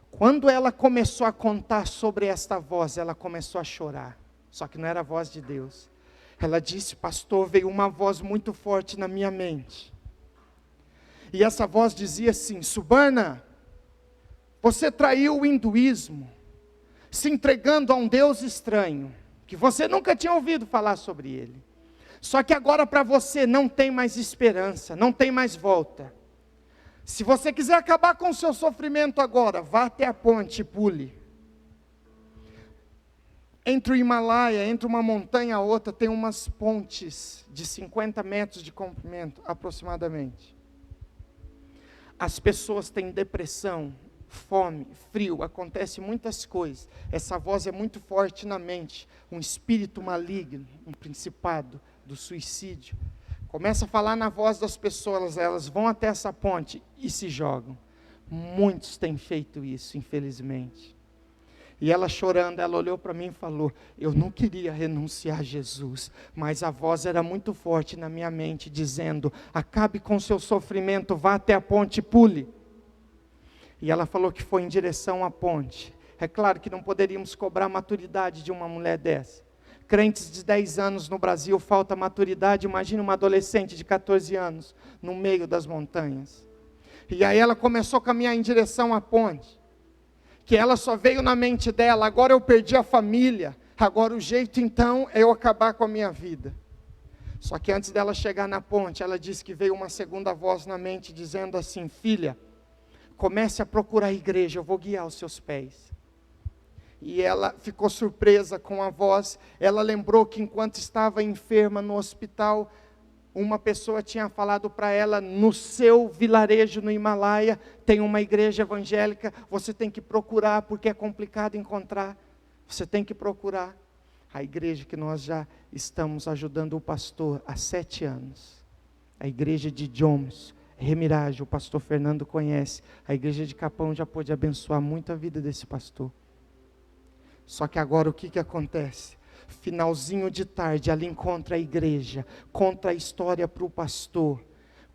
Quando ela começou a contar sobre esta voz, ela começou a chorar. Só que não era a voz de Deus. Ela disse: pastor, veio uma voz muito forte na minha mente. E essa voz dizia assim: Subana, você traiu o hinduísmo, se entregando a um Deus estranho, que você nunca tinha ouvido falar sobre ele. Só que agora para você não tem mais esperança, não tem mais volta. Se você quiser acabar com o seu sofrimento agora, vá até a ponte e pule. Entre o Himalaia, entre uma montanha e outra, tem umas pontes de 50 metros de comprimento, aproximadamente. As pessoas têm depressão fome, frio, acontece muitas coisas. Essa voz é muito forte na mente, um espírito maligno, um principado do suicídio. Começa a falar na voz das pessoas, elas vão até essa ponte e se jogam. Muitos têm feito isso, infelizmente. E ela chorando, ela olhou para mim e falou, eu não queria renunciar a Jesus, mas a voz era muito forte na minha mente, dizendo, acabe com o seu sofrimento, vá até a ponte e pule. E ela falou que foi em direção à ponte. É claro que não poderíamos cobrar a maturidade de uma mulher dessa. Crentes de 10 anos no Brasil, falta maturidade, imagina uma adolescente de 14 anos, no meio das montanhas. E aí ela começou a caminhar em direção à ponte. Que ela só veio na mente dela, agora eu perdi a família, agora o jeito então é eu acabar com a minha vida. Só que antes dela chegar na ponte, ela disse que veio uma segunda voz na mente, dizendo assim, filha, comece a procurar a igreja, eu vou guiar os seus pés. E ela ficou surpresa com a voz, ela lembrou que enquanto estava enferma no hospital, uma pessoa tinha falado para ela, no seu vilarejo no Himalaia, tem uma igreja evangélica, você tem que procurar, porque é complicado encontrar, você tem que procurar. A igreja que nós já estamos ajudando o pastor há 7 anos, a igreja de Jones, Remirage, o pastor Fernando conhece, a igreja de Capão já pôde abençoar muito a vida desse pastor. Só que agora o que acontece? Finalzinho de tarde, ela encontra a igreja, conta a história para o pastor.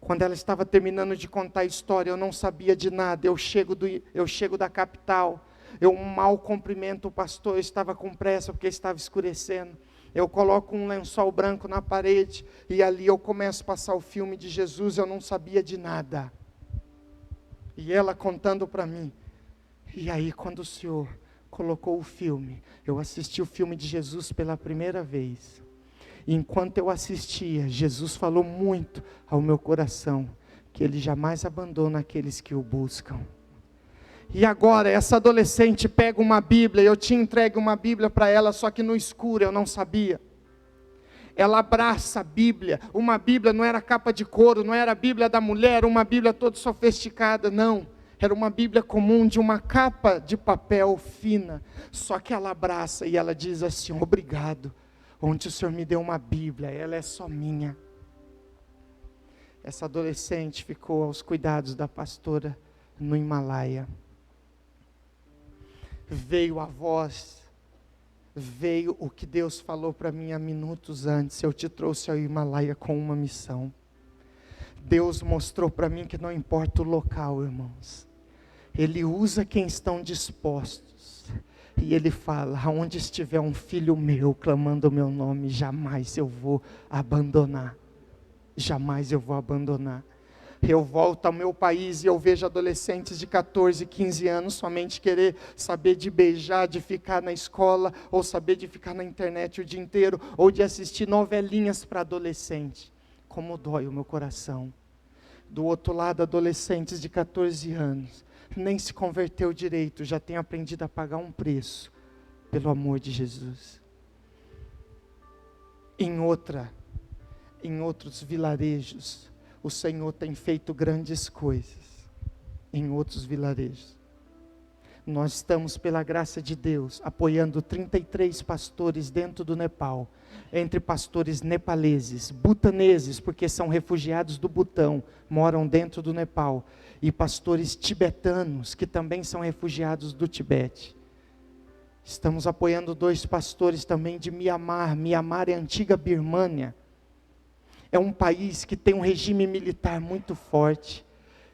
Quando ela estava terminando de contar a história, eu não sabia de nada, eu chego da capital, eu mal cumprimento o pastor, eu estava com pressa porque estava escurecendo. Eu coloco um lençol branco na parede, e ali eu começo a passar o filme de Jesus, eu não sabia de nada. E ela contando para mim, e aí quando o Senhor colocou o filme, eu assisti o filme de Jesus pela primeira vez, e enquanto eu assistia, Jesus falou muito ao meu coração, que Ele jamais abandona aqueles que o buscam. E agora, essa adolescente pega uma Bíblia, eu tinha entregue uma Bíblia para ela, só que no escuro, eu não sabia. Ela abraça a Bíblia, uma Bíblia não era capa de couro, não era a Bíblia da mulher, uma Bíblia toda sofisticada, não. Era uma Bíblia comum, de uma capa de papel fina, só que ela abraça e ela diz assim, obrigado, onde o Senhor me deu uma Bíblia, ela é só minha. Essa adolescente ficou aos cuidados da pastora no Himalaia. Veio a voz, veio o que Deus falou para mim há minutos antes, eu te trouxe ao Himalaia com uma missão. Deus mostrou para mim que não importa o local, irmãos, Ele usa quem estão dispostos, e Ele fala, aonde estiver um filho meu clamando o meu nome, jamais eu vou abandonar, jamais eu vou abandonar. Eu volto ao meu país e eu vejo adolescentes de 14, 15 anos somente querer saber de beijar, de ficar na escola, ou saber de ficar na internet o dia inteiro, ou de assistir novelinhas para adolescente. Como dói o meu coração. Do outro lado, adolescentes de 14 anos, nem se converteu direito, já tem aprendido a pagar um preço, pelo amor de Jesus. Em outros vilarejos, o Senhor tem feito grandes coisas, em outros vilarejos. Nós estamos, pela graça de Deus, apoiando 33 pastores dentro do Nepal, entre pastores nepaleses, butaneses, porque são refugiados do Butão, moram dentro do Nepal, e pastores tibetanos, que também são refugiados do Tibete. Estamos apoiando 2 pastores também de Mianmar. Mianmar é a antiga Birmânia. É um país que tem um regime militar muito forte.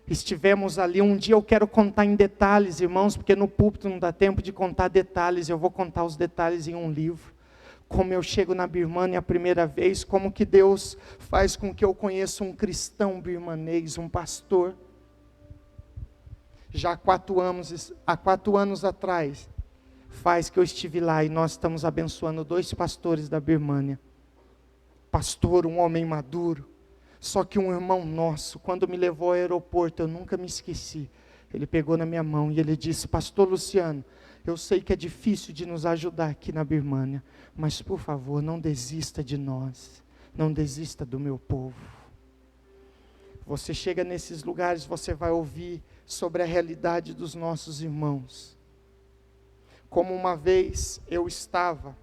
Estivemos ali, um dia eu quero contar em detalhes, irmãos, porque no púlpito não dá tempo de contar detalhes, eu vou contar os detalhes em um livro. Como eu chego na Birmânia a primeira vez, como que Deus faz com que eu conheça um cristão birmanês, um pastor. Já há 4 anos atrás, faz que eu estive lá e nós estamos abençoando 2 pastores da Birmânia. Pastor, um homem maduro, só que um irmão nosso, quando me levou ao aeroporto, eu nunca me esqueci, ele pegou na minha mão e ele disse, pastor Luciano, eu sei que é difícil de nos ajudar aqui na Birmânia, mas por favor, não desista de nós, não desista do meu povo. Você chega nesses lugares, você vai ouvir sobre a realidade dos nossos irmãos. Como uma vez eu estava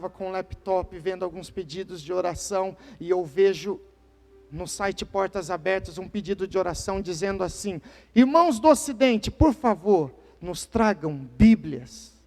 com o laptop vendo alguns pedidos de oração, e eu vejo no site Portas Abertas um pedido de oração dizendo assim: irmãos do Ocidente, por favor, nos tragam Bíblias.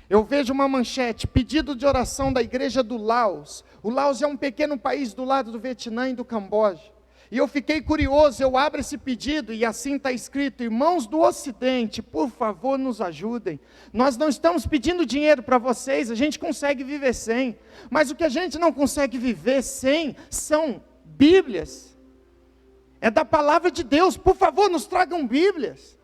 Eu vejo uma manchete, pedido de oração da igreja do Laos. O Laos é um pequeno país do lado do Vietnã e do Camboja. E eu fiquei curioso, eu abro esse pedido e assim está escrito: irmãos do Ocidente, por favor nos ajudem. Nós não estamos pedindo dinheiro para vocês, a gente consegue viver sem. Mas o que a gente não consegue viver sem são Bíblias. É da palavra de Deus, por favor nos tragam Bíblias.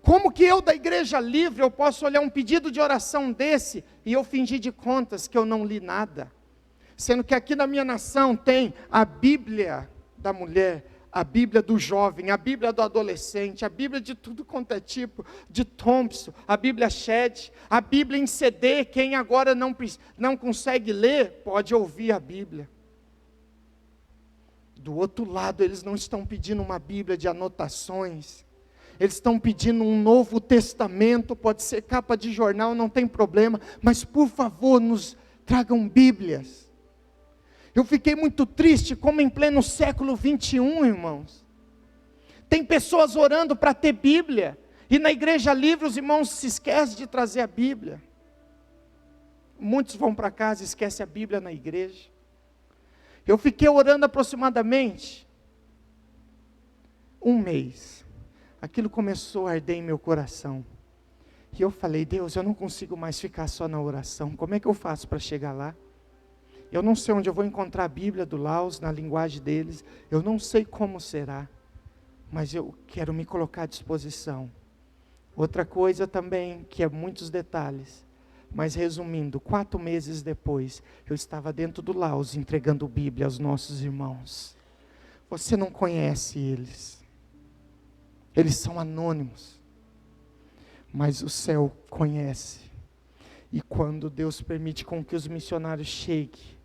Como que eu da Igreja Livre, eu posso olhar um pedido de oração desse e eu fingir de contas que eu não li nada? Sendo que aqui na minha nação tem a Bíblia da mulher, a Bíblia do jovem, a Bíblia do adolescente, a Bíblia de tudo quanto é tipo, de Thompson, a Bíblia Shed, a Bíblia em CD, quem agora não consegue ler, pode ouvir a Bíblia. Do outro lado, eles não estão pedindo uma Bíblia de anotações, eles estão pedindo um Novo Testamento, pode ser capa de jornal, não tem problema, mas por favor, nos tragam Bíblias. Eu fiquei muito triste, como em pleno século 21, irmãos, tem pessoas orando para ter Bíblia, e na Igreja Livre os irmãos se esquecem de trazer a Bíblia. Muitos vão para casa e esquecem a Bíblia na igreja. Eu fiquei orando aproximadamente um mês. Aquilo começou a arder em meu coração. E eu falei: Deus, eu não consigo mais ficar só na oração. Como é que eu faço para chegar lá? Eu não sei onde eu vou encontrar a Bíblia do Laos, na linguagem deles. Eu não sei como será. Mas eu quero me colocar à disposição. Outra coisa também, que é muitos detalhes. Mas resumindo, 4 meses depois, eu estava dentro do Laos, entregando Bíblia aos nossos irmãos. Você não conhece eles. Eles são anônimos, mas o céu conhece. E quando Deus permite com que os missionários cheguem,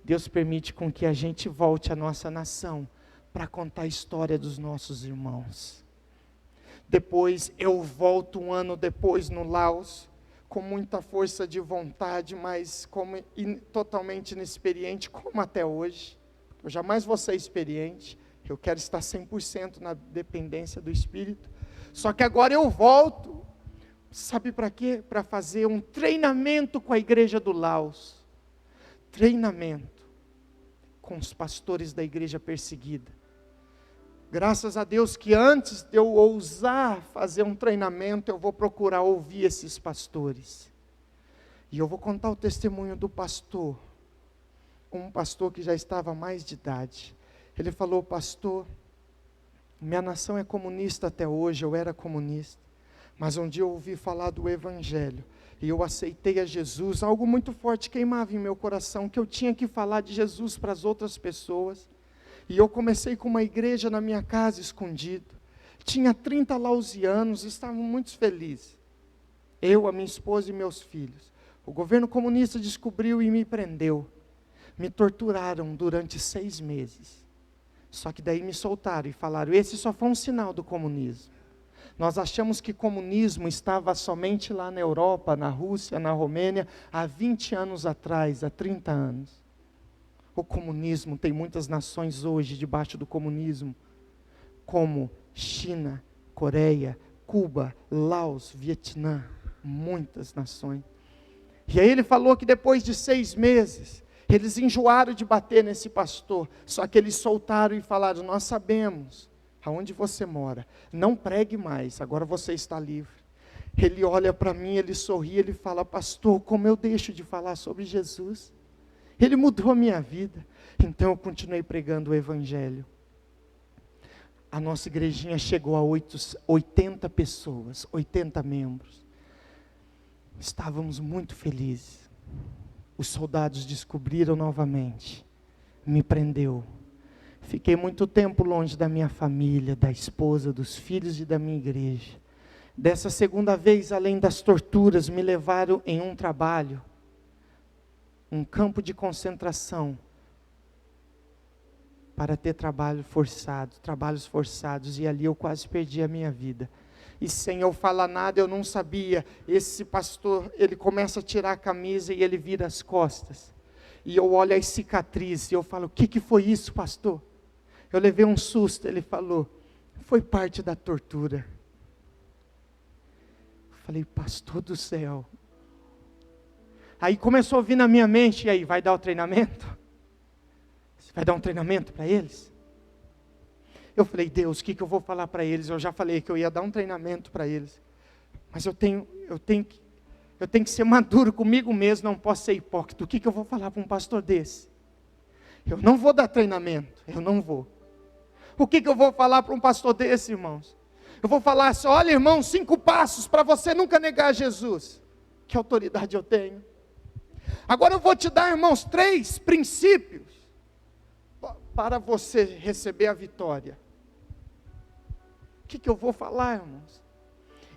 Deus permite com que a gente volte à nossa nação, para contar a história dos nossos irmãos. Depois eu volto 1 ano depois no Laos, com muita força de vontade, mas totalmente inexperiente, como até hoje. Eu jamais vou ser experiente. Eu quero estar 100% na dependência do Espírito. Só que agora eu volto. Sabe para quê? Para fazer um treinamento com a igreja do Laos. Treinamento com os pastores da igreja perseguida. Graças a Deus que antes de eu ousar fazer um treinamento, eu vou procurar ouvir esses pastores. E eu vou contar o testemunho do pastor. Um pastor que já estava mais de idade. Ele falou: pastor, minha nação é comunista até hoje, eu era comunista. Mas um dia eu ouvi falar do Evangelho. E eu aceitei a Jesus. Algo muito forte queimava em meu coração, que eu tinha que falar de Jesus para as outras pessoas. E eu comecei com uma igreja na minha casa, escondido. Tinha 30 lausianos, estavam muito felizes. Eu, a minha esposa e meus filhos. O governo comunista descobriu e me prendeu. Me torturaram durante 6 meses. Só que daí me soltaram e falaram: esse só foi um sinal do comunismo. Nós achamos que comunismo estava somente lá na Europa, na Rússia, na Romênia, há 20 anos atrás, há 30 anos. O comunismo, tem muitas nações hoje debaixo do comunismo, como China, Coreia, Cuba, Laos, Vietnã, muitas nações. E aí ele falou que depois de 6 meses, eles enjoaram de bater nesse pastor, só que eles soltaram e falaram: nós sabemos aonde você mora, não pregue mais, agora você está livre. Ele olha para mim, ele sorri, ele fala: pastor, como eu deixo de falar sobre Jesus? Ele mudou a minha vida. Então eu continuei pregando o Evangelho. A nossa igrejinha chegou a 80 pessoas, 80 membros. Estávamos muito felizes. Os soldados descobriram novamente, me prendeu. Fiquei muito tempo longe da minha família, da esposa, dos filhos e da minha igreja. Dessa segunda vez, além das torturas, me levaram em um trabalho, um campo de concentração, para ter trabalhos forçados, e ali eu quase perdi a minha vida. E sem eu falar nada, eu não sabia, esse pastor, ele começa a tirar a camisa e ele vira as costas. E eu olho as cicatrizes e eu falo, o que foi isso, pastor? Eu levei um susto, ele falou, foi parte da tortura. Eu falei, pastor do céu. Aí começou a vir na minha mente, e aí, vai dar o treinamento? Você vai dar um treinamento para eles? Eu falei, Deus, o que eu vou falar para eles? Eu já falei que eu ia dar um treinamento para eles. Mas eu tenho que ser maduro comigo mesmo, não posso ser hipócrita. O que eu vou falar para um pastor desse? Eu não vou dar treinamento, eu não vou. O que eu vou falar para um pastor desse, irmãos? Eu vou falar assim, olha irmão, 5 passos para você nunca negar Jesus. Que autoridade eu tenho? Agora eu vou te dar, irmãos, 3 princípios para você receber a vitória. O que eu vou falar, irmãos?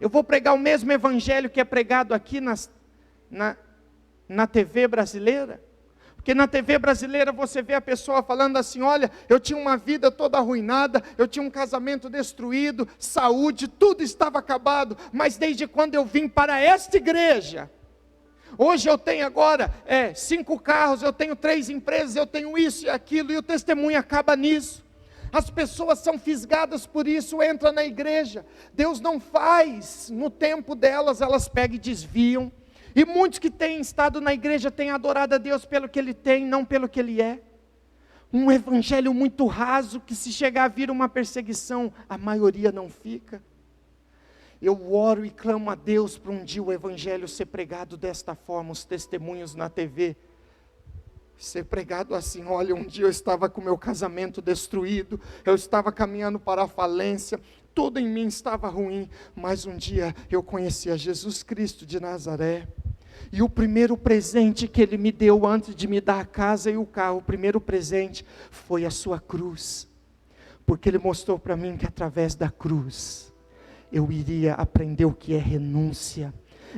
Eu vou pregar o mesmo evangelho que é pregado aqui na TV brasileira? Porque na TV brasileira você vê a pessoa falando assim, olha, eu tinha uma vida toda arruinada, eu tinha um casamento destruído, saúde, tudo estava acabado, mas desde quando eu vim para esta igreja, hoje eu tenho agora 5 carros, eu tenho 3 empresas, eu tenho isso e aquilo, e o testemunho acaba nisso. As pessoas são fisgadas por isso, entra na igreja. Deus não faz, no tempo delas, elas pegam e desviam. E muitos que têm estado na igreja têm adorado a Deus pelo que Ele tem, não pelo que Ele é. Um evangelho muito raso, que se chegar a vir uma perseguição, a maioria não fica. Eu oro e clamo a Deus para um dia o evangelho ser pregado desta forma, os testemunhos na TV. Ser pregado assim, olha, um dia eu estava com meu casamento destruído, eu estava caminhando para a falência, tudo em mim estava ruim, mas um dia eu conheci a Jesus Cristo de Nazaré, e o primeiro presente que Ele me deu antes de me dar a casa e o carro, o primeiro presente foi a sua cruz, porque Ele mostrou para mim que através da cruz, eu iria aprender o que é renúncia,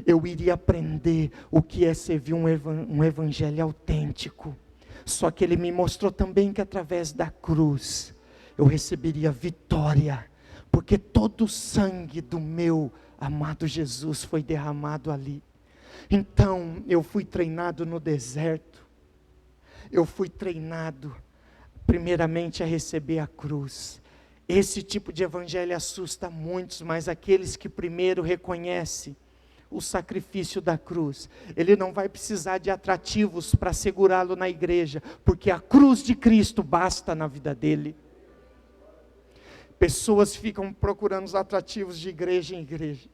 eu iria aprender o que é servir um evangelho autêntico. Só que Ele me mostrou também que através da cruz, eu receberia vitória, porque todo o sangue do meu amado Jesus foi derramado ali. Então, eu fui treinado no deserto, eu fui treinado, primeiramente a receber a cruz. Esse tipo de evangelho assusta muitos, mas aqueles que primeiro reconhecem o sacrifício da cruz, ele não vai precisar de atrativos para segurá-lo na igreja, porque a cruz de Cristo basta na vida dele. Pessoas ficam procurando os atrativos de igreja em igreja,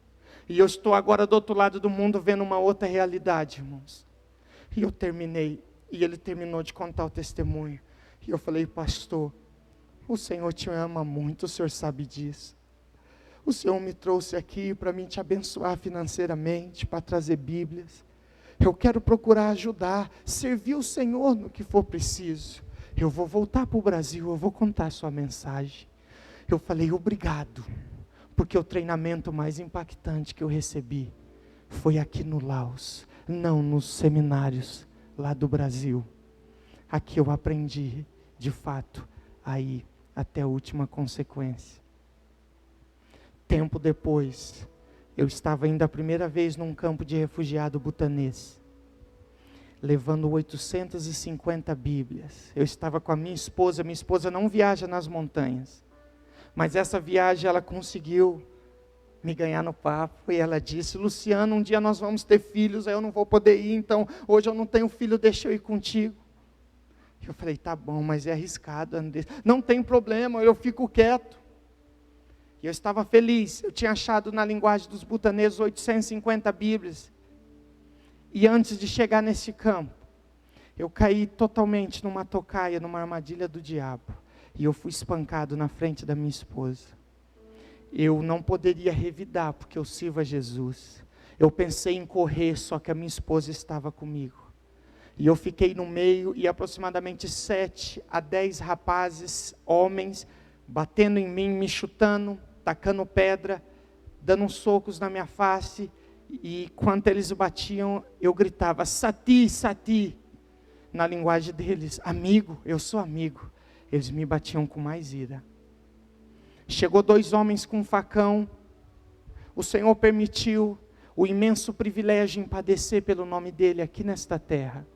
e eu estou agora do outro lado do mundo vendo uma outra realidade, irmãos. E eu terminei, e ele terminou de contar o testemunho, e eu falei, pastor, o Senhor te ama muito, o Senhor sabe disso. O Senhor me trouxe aqui para mim te abençoar financeiramente, para trazer Bíblias. Eu quero procurar ajudar, servir o Senhor no que for preciso. Eu vou voltar para o Brasil, eu vou contar a sua mensagem. Eu falei, obrigado, porque o treinamento mais impactante que eu recebi foi aqui no Laos, não nos seminários lá do Brasil. Aqui eu aprendi, de fato, a ir até a última consequência. Tempo depois, eu estava indo a primeira vez num campo de refugiado butanês, levando 850 Bíblias. Eu estava com a minha esposa não viaja nas montanhas, mas essa viagem ela conseguiu me ganhar no papo, e ela disse, Luciano, um dia nós vamos ter filhos, aí eu não vou poder ir, então hoje eu não tenho filho, deixa eu ir contigo. Eu falei, tá bom, mas é arriscado, André. Não tem problema, eu fico quieto. E eu estava feliz, eu tinha achado na linguagem dos butaneses 850 Bíblias. E antes de chegar nesse campo, eu caí totalmente numa tocaia, numa armadilha do diabo. E eu fui espancado na frente da minha esposa. Eu não poderia revidar, porque eu sirvo a Jesus. Eu pensei em correr, só que a minha esposa estava comigo. E eu fiquei no meio, e aproximadamente 7 a 10 rapazes, homens, batendo em mim, me chutando, tacando pedra, dando uns socos na minha face, e quando eles batiam, eu gritava, Sati, Sati, na linguagem deles, amigo, eu sou amigo. eles me batiam com mais ira. Chegou 2 homens com um facão. O Senhor permitiu o imenso privilégio em padecer pelo nome dEle aqui nesta terra.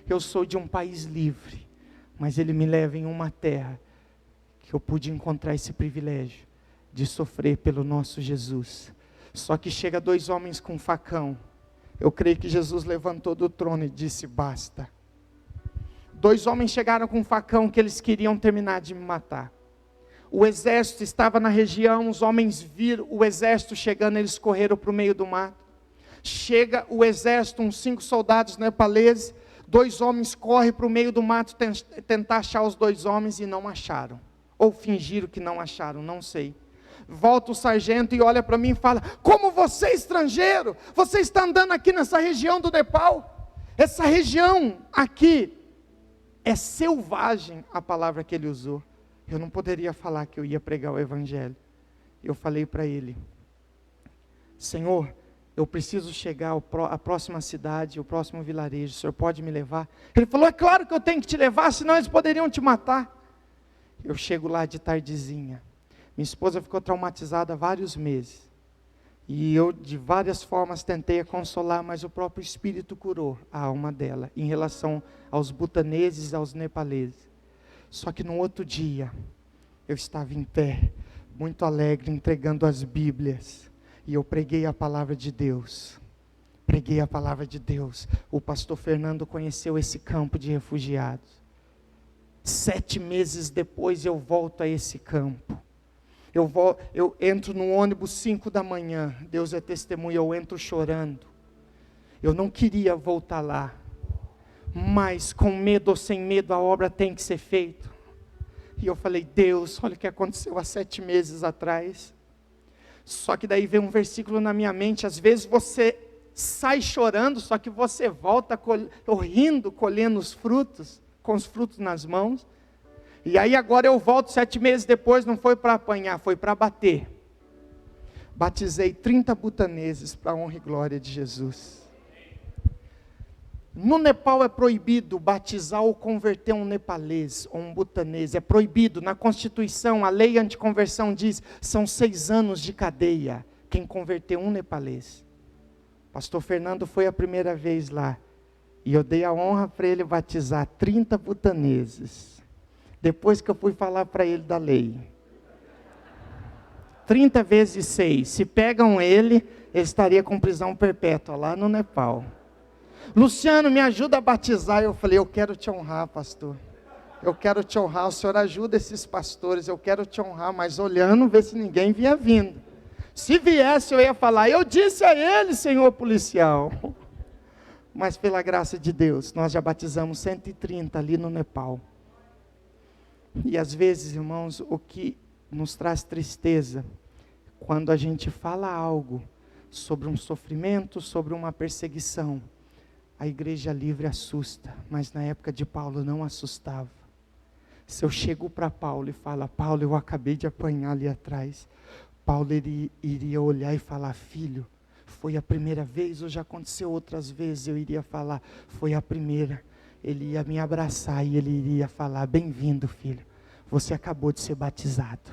Eu sou de um país livre, mas Ele me leva em uma terra que eu pude encontrar esse privilégio de sofrer pelo nosso Jesus. Só que chega 2 homens com um facão. Eu creio que Jesus levantou do trono e disse: basta. 2 homens chegaram com um facão que eles queriam terminar de me matar. O exército estava na região, os homens viram o exército chegando, eles correram para o meio do mato. Chega o exército, uns 5 soldados nepaleses, 2 homens correm para o meio do mato tentar achar os 2 homens e não acharam. Ou fingiram que não acharam, não sei. Volta o sargento e olha para mim e fala: como você é estrangeiro? Você está andando aqui nessa região do Nepal? Essa região aqui é selvagem, a palavra que ele usou. Eu não poderia falar que eu ia pregar o evangelho. Eu falei para ele: Senhor, eu preciso chegar à próxima cidade, ao próximo vilarejo, o Senhor pode me levar? Ele falou: é claro que eu tenho que te levar, senão eles poderiam te matar. Eu chego lá de tardezinha. Minha esposa ficou traumatizada há vários meses. E eu de várias formas tentei a consolar, mas o próprio Espírito curou a alma dela, em relação aos butaneses e aos nepaleses. Só que no outro dia, eu estava em pé, muito alegre, entregando as Bíblias. E eu preguei a palavra de Deus. Preguei a palavra de Deus. O pastor Fernando conheceu esse campo de refugiados. 7 meses depois eu volto a esse campo. Eu entro no ônibus 5 da manhã. Deus é testemunha, eu entro chorando. Eu não queria voltar lá. Mas com medo ou sem medo, a obra tem que ser feita. E eu falei: Deus, olha o que aconteceu há 7 meses atrás. Só que daí veio um versículo na minha mente. Às vezes você sai chorando, só que você volta rindo, colhendo os frutos, com os frutos nas mãos. E aí agora eu volto 7 meses depois, não foi para apanhar, foi para bater. Batizei 30 butaneses para a honra e glória de Jesus. No Nepal é proibido batizar ou converter um nepalês ou um butanês. É proibido. Na Constituição, a lei anticonversão diz, são 6 anos de cadeia quem converter um nepalês. Pastor Fernando foi a primeira vez lá. E eu dei a honra para ele batizar 30 butaneses. Depois que eu fui falar para ele da lei. 30 vezes 6. Se pegam ele estaria com prisão perpétua lá no Nepal. Luciano, me ajuda a batizar. Eu falei: eu quero te honrar, pastor. Eu quero te honrar. O senhor ajuda esses pastores. Eu quero te honrar, mas olhando, ver se ninguém vinha vindo. Se viesse, eu ia falar: eu disse a ele, senhor policial. Mas pela graça de Deus, nós já batizamos 130 ali no Nepal. E às vezes, irmãos, o que nos traz tristeza, quando a gente fala algo sobre um sofrimento, sobre uma perseguição, a igreja livre assusta, mas na época de Paulo não assustava. Se eu chego para Paulo e falo: Paulo, eu acabei de apanhar ali atrás, Paulo iria olhar e falar: filho, foi a primeira vez ou já aconteceu outras vezes? Eu iria falar: foi a primeira. Ele ia me abraçar e ele iria falar: bem-vindo, filho, você acabou de ser batizado.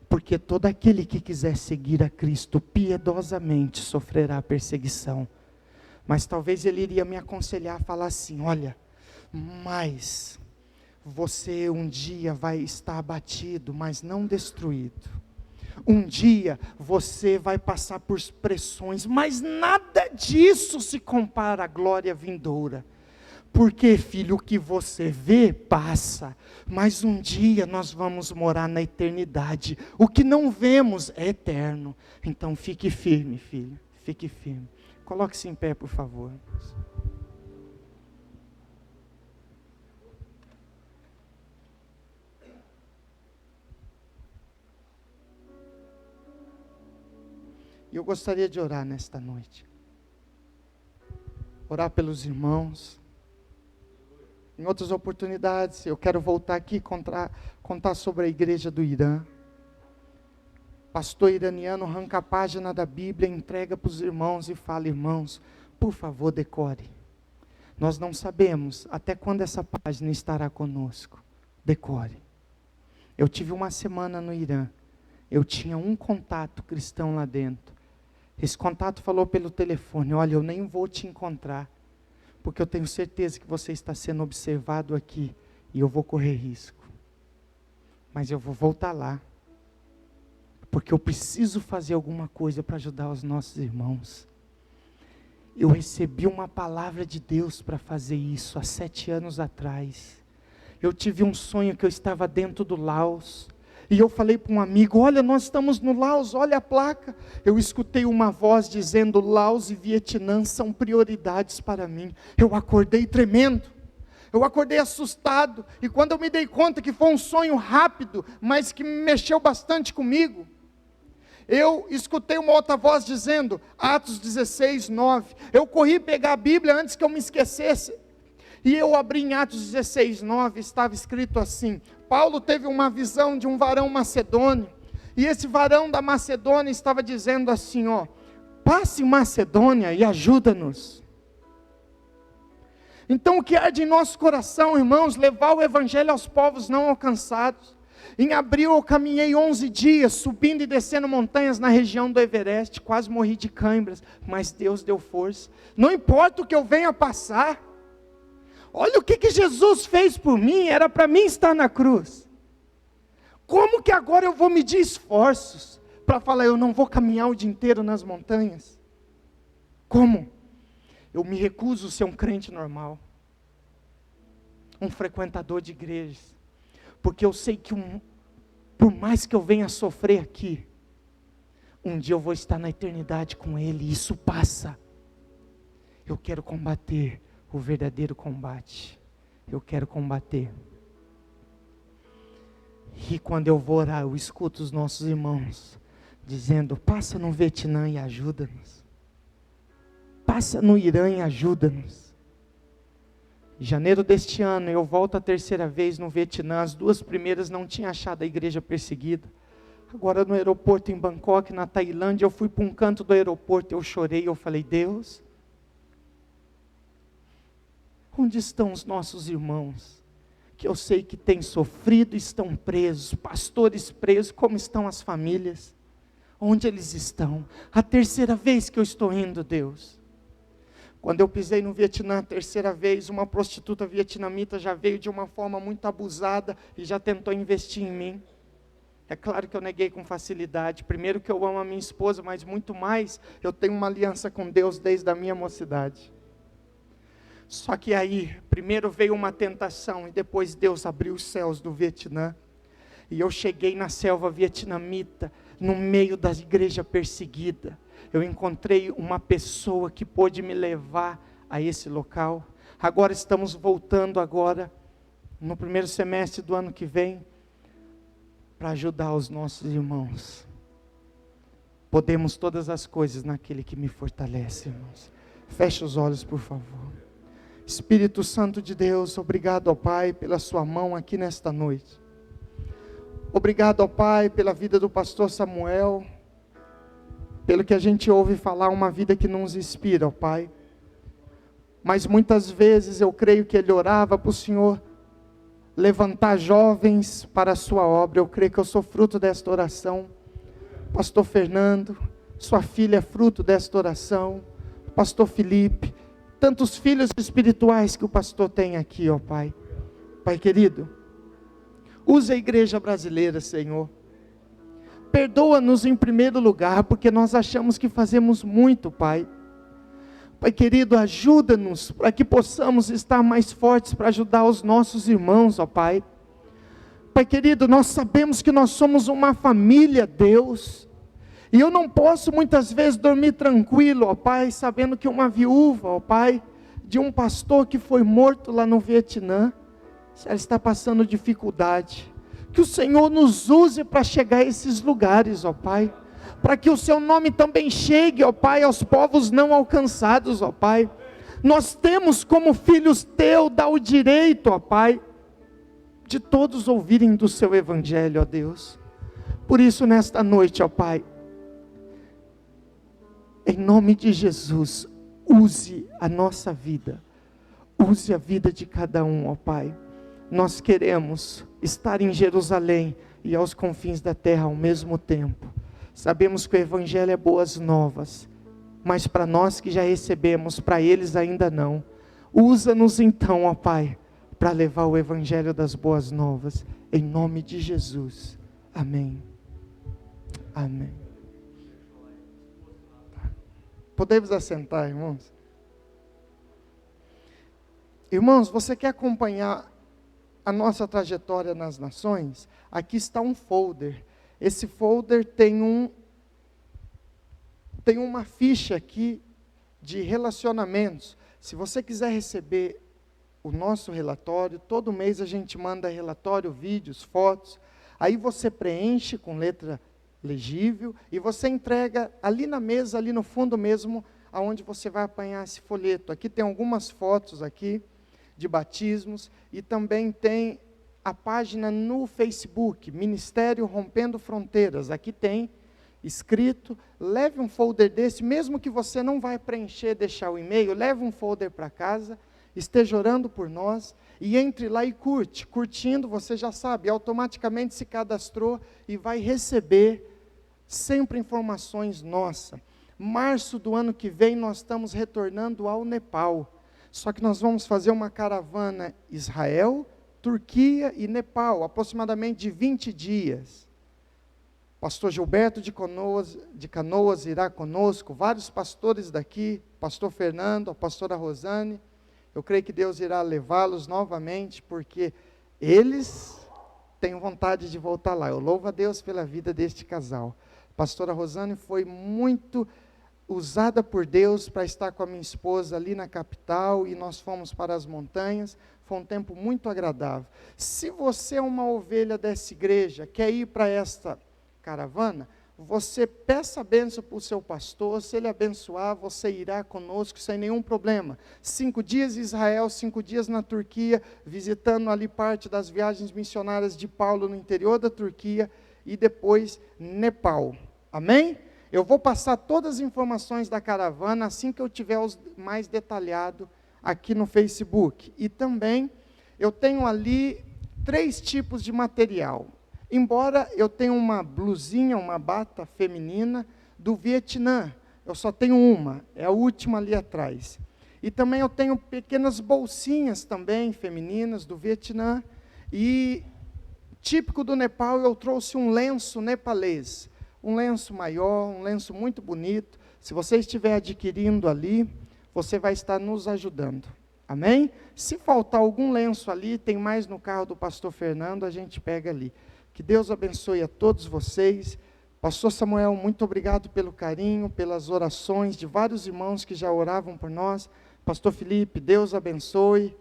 Porque todo aquele que quiser seguir a Cristo piedosamente sofrerá perseguição. Mas talvez ele iria me aconselhar a falar assim: olha, mas você um dia vai estar abatido, mas não destruído. Um dia você vai passar por pressões, mas nada disso se compara à glória vindoura. Porque, filho, o que você vê passa, mas um dia nós vamos morar na eternidade. O que não vemos é eterno. Então fique firme, filho, fique firme. Coloque-se em pé, por favor. E eu gostaria de orar nesta noite. Orar pelos irmãos. Em outras oportunidades, eu quero voltar aqui e contar sobre a igreja do Irã. Pastor iraniano arranca a página da Bíblia, entrega para os irmãos e fala: irmãos, por favor, decore. Nós não sabemos até quando essa página estará conosco. Decore. Eu tive uma semana no Irã. Eu tinha um contato cristão lá dentro. Esse contato falou pelo telefone: olha, eu nem vou te encontrar, porque eu tenho certeza que você está sendo observado aqui, e eu vou correr risco. Mas eu vou voltar lá, porque eu preciso fazer alguma coisa para ajudar os nossos irmãos. Eu recebi uma palavra de Deus para fazer isso há 7 anos atrás. Eu tive um sonho que eu estava dentro do Laos, e eu falei para um amigo: olha, nós estamos no Laos, olha a placa. Eu escutei uma voz dizendo: Laos e Vietnã são prioridades para mim. Eu acordei tremendo, eu acordei assustado, e quando eu me dei conta que foi um sonho rápido, mas que mexeu bastante comigo, eu escutei uma outra voz dizendo, Atos 16, 9, eu corri pegar a Bíblia antes que eu me esquecesse, e eu abri em Atos 16, 9, estava escrito assim: Paulo teve uma visão de um varão macedônio, e esse varão da Macedônia estava dizendo assim, passe Macedônia e ajuda-nos. Então o que arde em nosso coração, irmãos, levar o evangelho aos povos não alcançados. Em abril eu caminhei 11 dias, subindo e descendo montanhas na região do Everest, quase morri de câimbras, mas Deus deu força. Não importa o que eu venha passar, olha o que Jesus fez por mim, era para mim estar na cruz. Como que agora eu vou medir esforços, para falar, eu não vou caminhar o dia inteiro nas montanhas? Como? Eu me recuso a ser um crente normal, um frequentador de igrejas, porque eu sei que por mais que eu venha sofrer aqui, um dia eu vou estar na eternidade com Ele, e isso passa. Eu quero combater o verdadeiro combate, eu quero combater. E quando eu vou orar, eu escuto os nossos irmãos dizendo: passa no Vietnã e ajuda-nos, passa no Irã e ajuda-nos. Em janeiro deste ano, eu volto a 3ª vez no Vietnã. As 2 primeiras não tinha achado a igreja perseguida. Agora no aeroporto em Bangkok, na Tailândia, eu fui para um canto do aeroporto, eu chorei, eu falei: Deus, onde estão os nossos irmãos, que eu sei que têm sofrido, estão presos, pastores presos, como estão as famílias? Onde eles estão? A 3ª vez que eu estou indo, Deus. Quando eu pisei no Vietnã a 3ª vez, uma prostituta vietnamita já veio de uma forma muito abusada e já tentou investir em mim. É claro que eu neguei com facilidade. Primeiro que eu amo a minha esposa, mas muito mais, eu tenho uma aliança com Deus desde a minha mocidade. Só que aí, primeiro veio uma tentação e depois Deus abriu os céus do Vietnã. E eu cheguei na selva vietnamita, no meio da igreja perseguida. Eu encontrei uma pessoa que pôde me levar a esse local. Agora estamos voltando no primeiro semestre do ano que vem, para ajudar os nossos irmãos. Podemos todas as coisas naquele que me fortalece, irmãos. Feche os olhos, por favor. Espírito Santo de Deus, obrigado, ó Pai, pela sua mão aqui nesta noite. Obrigado, ó Pai, pela vida do pastor Samuel, pelo que a gente ouve falar, uma vida que nos inspira, ó Pai. Mas muitas vezes eu creio que ele orava para o Senhor levantar jovens para a sua obra. Eu creio que eu sou fruto desta oração. Pastor Fernando, sua filha é fruto desta oração. Pastor Felipe, tantos filhos espirituais que o pastor tem aqui, ó Pai. Pai querido, use a igreja brasileira, Senhor. Perdoa-nos em primeiro lugar, porque nós achamos que fazemos muito, Pai. Pai querido, ajuda-nos para que possamos estar mais fortes para ajudar os nossos irmãos, ó Pai. Pai querido, nós sabemos que nós somos uma família, Deus. E eu não posso muitas vezes dormir tranquilo, ó Pai, sabendo que uma viúva, ó Pai, de um pastor que foi morto lá no Vietnã, ela está passando dificuldade. Que o Senhor nos use para chegar a esses lugares, ó Pai. Para que o seu nome também chegue, ó Pai, aos povos não alcançados, ó Pai. Nós temos como filhos teu, dá o direito, ó Pai, de todos ouvirem do seu evangelho, ó Deus. Por isso nesta noite, ó Pai, em nome de Jesus, use a nossa vida, use a vida de cada um, ó Pai. Nós queremos estar em Jerusalém e aos confins da terra ao mesmo tempo. Sabemos que o Evangelho é boas novas, mas para nós que já recebemos, para eles ainda não. Usa-nos então, ó Pai, para levar o Evangelho das boas novas, em nome de Jesus. Amém. Amém. Podemos assentar, irmãos? Irmãos, você quer acompanhar a nossa trajetória nas nações? Aqui está um folder. Esse folder tem uma ficha aqui de relacionamentos. Se você quiser receber o nosso relatório, todo mês a gente manda relatório, vídeos, fotos. Aí você preenche com letra legível e você entrega ali na mesa, ali no fundo mesmo, aonde você vai apanhar esse folheto. Aqui tem algumas fotos aqui de batismos e também tem a página no Facebook, Ministério Rompendo Fronteiras. Aqui tem escrito, leve um folder desse, mesmo que você não vai preencher, deixar o e-mail, leve um folder para casa, esteja orando por nós e entre lá e curte. Curtindo, você já sabe, automaticamente se cadastrou e vai receber sempre informações nossas. Março do ano que vem nós estamos retornando ao Nepal. Só que nós vamos fazer uma caravana Israel, Turquia e Nepal, aproximadamente de 20 dias. Pastor Gilberto de Canoas irá conosco, vários pastores daqui, pastor Fernando, a pastora Rosane. Eu creio que Deus irá levá-los novamente, porque eles têm vontade de voltar lá. Eu louvo a Deus pela vida deste casal. A pastora Rosane foi muito usada por Deus para estar com a minha esposa ali na capital, e nós fomos para as montanhas. Foi um tempo muito agradável. Se você é uma ovelha dessa igreja, quer ir para esta caravana, você peça a bênção para o seu pastor. Se ele abençoar, você irá conosco sem nenhum problema. 5 dias em Israel, 5 dias na Turquia, visitando ali parte das viagens missionárias de Paulo no interior da Turquia, e depois Nepal. Amém? Eu vou passar todas as informações da caravana assim que eu tiver os mais detalhado aqui no Facebook. E também eu tenho ali 3 tipos de material. Embora eu tenha uma blusinha, uma bata feminina do Vietnã, eu só tenho uma, é a última ali atrás. E também eu tenho pequenas bolsinhas também femininas do Vietnã. E típico do Nepal, eu trouxe um lenço nepalês, um lenço maior, um lenço muito bonito. Se você estiver adquirindo ali, você vai estar nos ajudando. Amém? Se faltar algum lenço ali, tem mais no carro do pastor Fernando, a gente pega ali. Que Deus abençoe a todos vocês. Pastor Samuel, muito obrigado pelo carinho, pelas orações de vários irmãos que já oravam por nós. Pastor Felipe, Deus abençoe.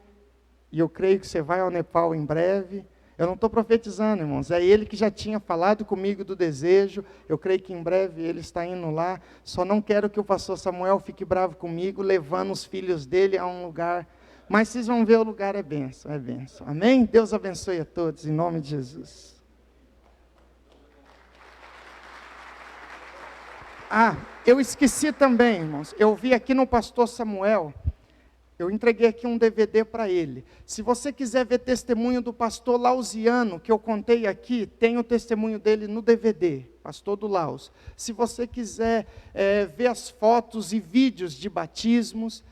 E eu creio que você vai ao Nepal em breve. Eu não estou profetizando, irmãos, é ele que já tinha falado comigo do desejo. Eu creio que em breve ele está indo lá. Só não quero que o pastor Samuel fique bravo comigo, levando os filhos dele a um lugar. Mas vocês vão ver, o lugar é bênção, é bênção. Amém? Deus abençoe a todos, em nome de Jesus. Eu esqueci também, irmãos, eu vi aqui no pastor Samuel, eu entreguei aqui um DVD para ele. Se você quiser ver testemunho do pastor Lausiano, que eu contei aqui, tem o testemunho dele no DVD, pastor do Laos. Se você quiser ver as fotos e vídeos de batismos,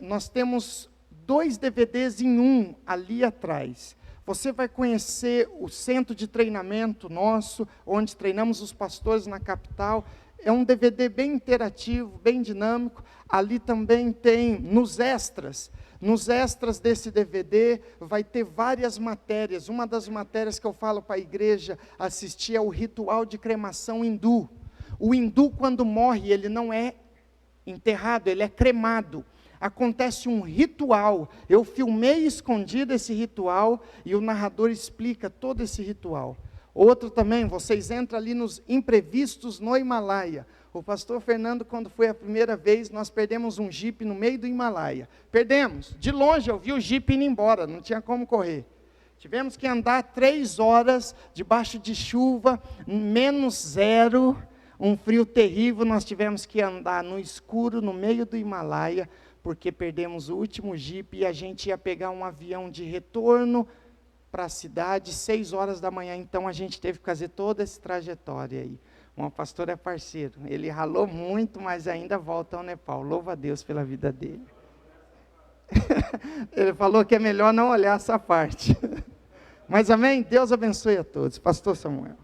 nós temos 2 DVDs em um ali atrás. Você vai conhecer o centro de treinamento nosso, onde treinamos os pastores na capital. É um DVD bem interativo, bem dinâmico. Ali também tem, nos extras desse DVD, vai ter várias matérias. Uma das matérias que eu falo para a igreja assistir é o ritual de cremação hindu. O hindu, quando morre, ele não é enterrado, ele é cremado. Acontece um ritual. Eu filmei escondido esse ritual e o narrador explica todo esse ritual. Outro também, vocês entram ali nos imprevistos no Himalaia. O pastor Fernando, quando foi a primeira vez, nós perdemos um jipe no meio do Himalaia. Perdemos. De longe eu vi o jipe indo embora, não tinha como correr. Tivemos que andar 3 horas, debaixo de chuva, -0, um frio terrível. Nós tivemos que andar no escuro, no meio do Himalaia, porque perdemos o último jipe e a gente ia pegar um avião de retorno para a cidade, 6 horas da manhã, então a gente teve que fazer toda essa trajetória aí. O pastor é parceiro, ele ralou muito, mas ainda volta ao Nepal. Louva a Deus pela vida dele. Ele falou que é melhor não olhar essa parte. Mas amém? Deus abençoe a todos. Pastor Samuel.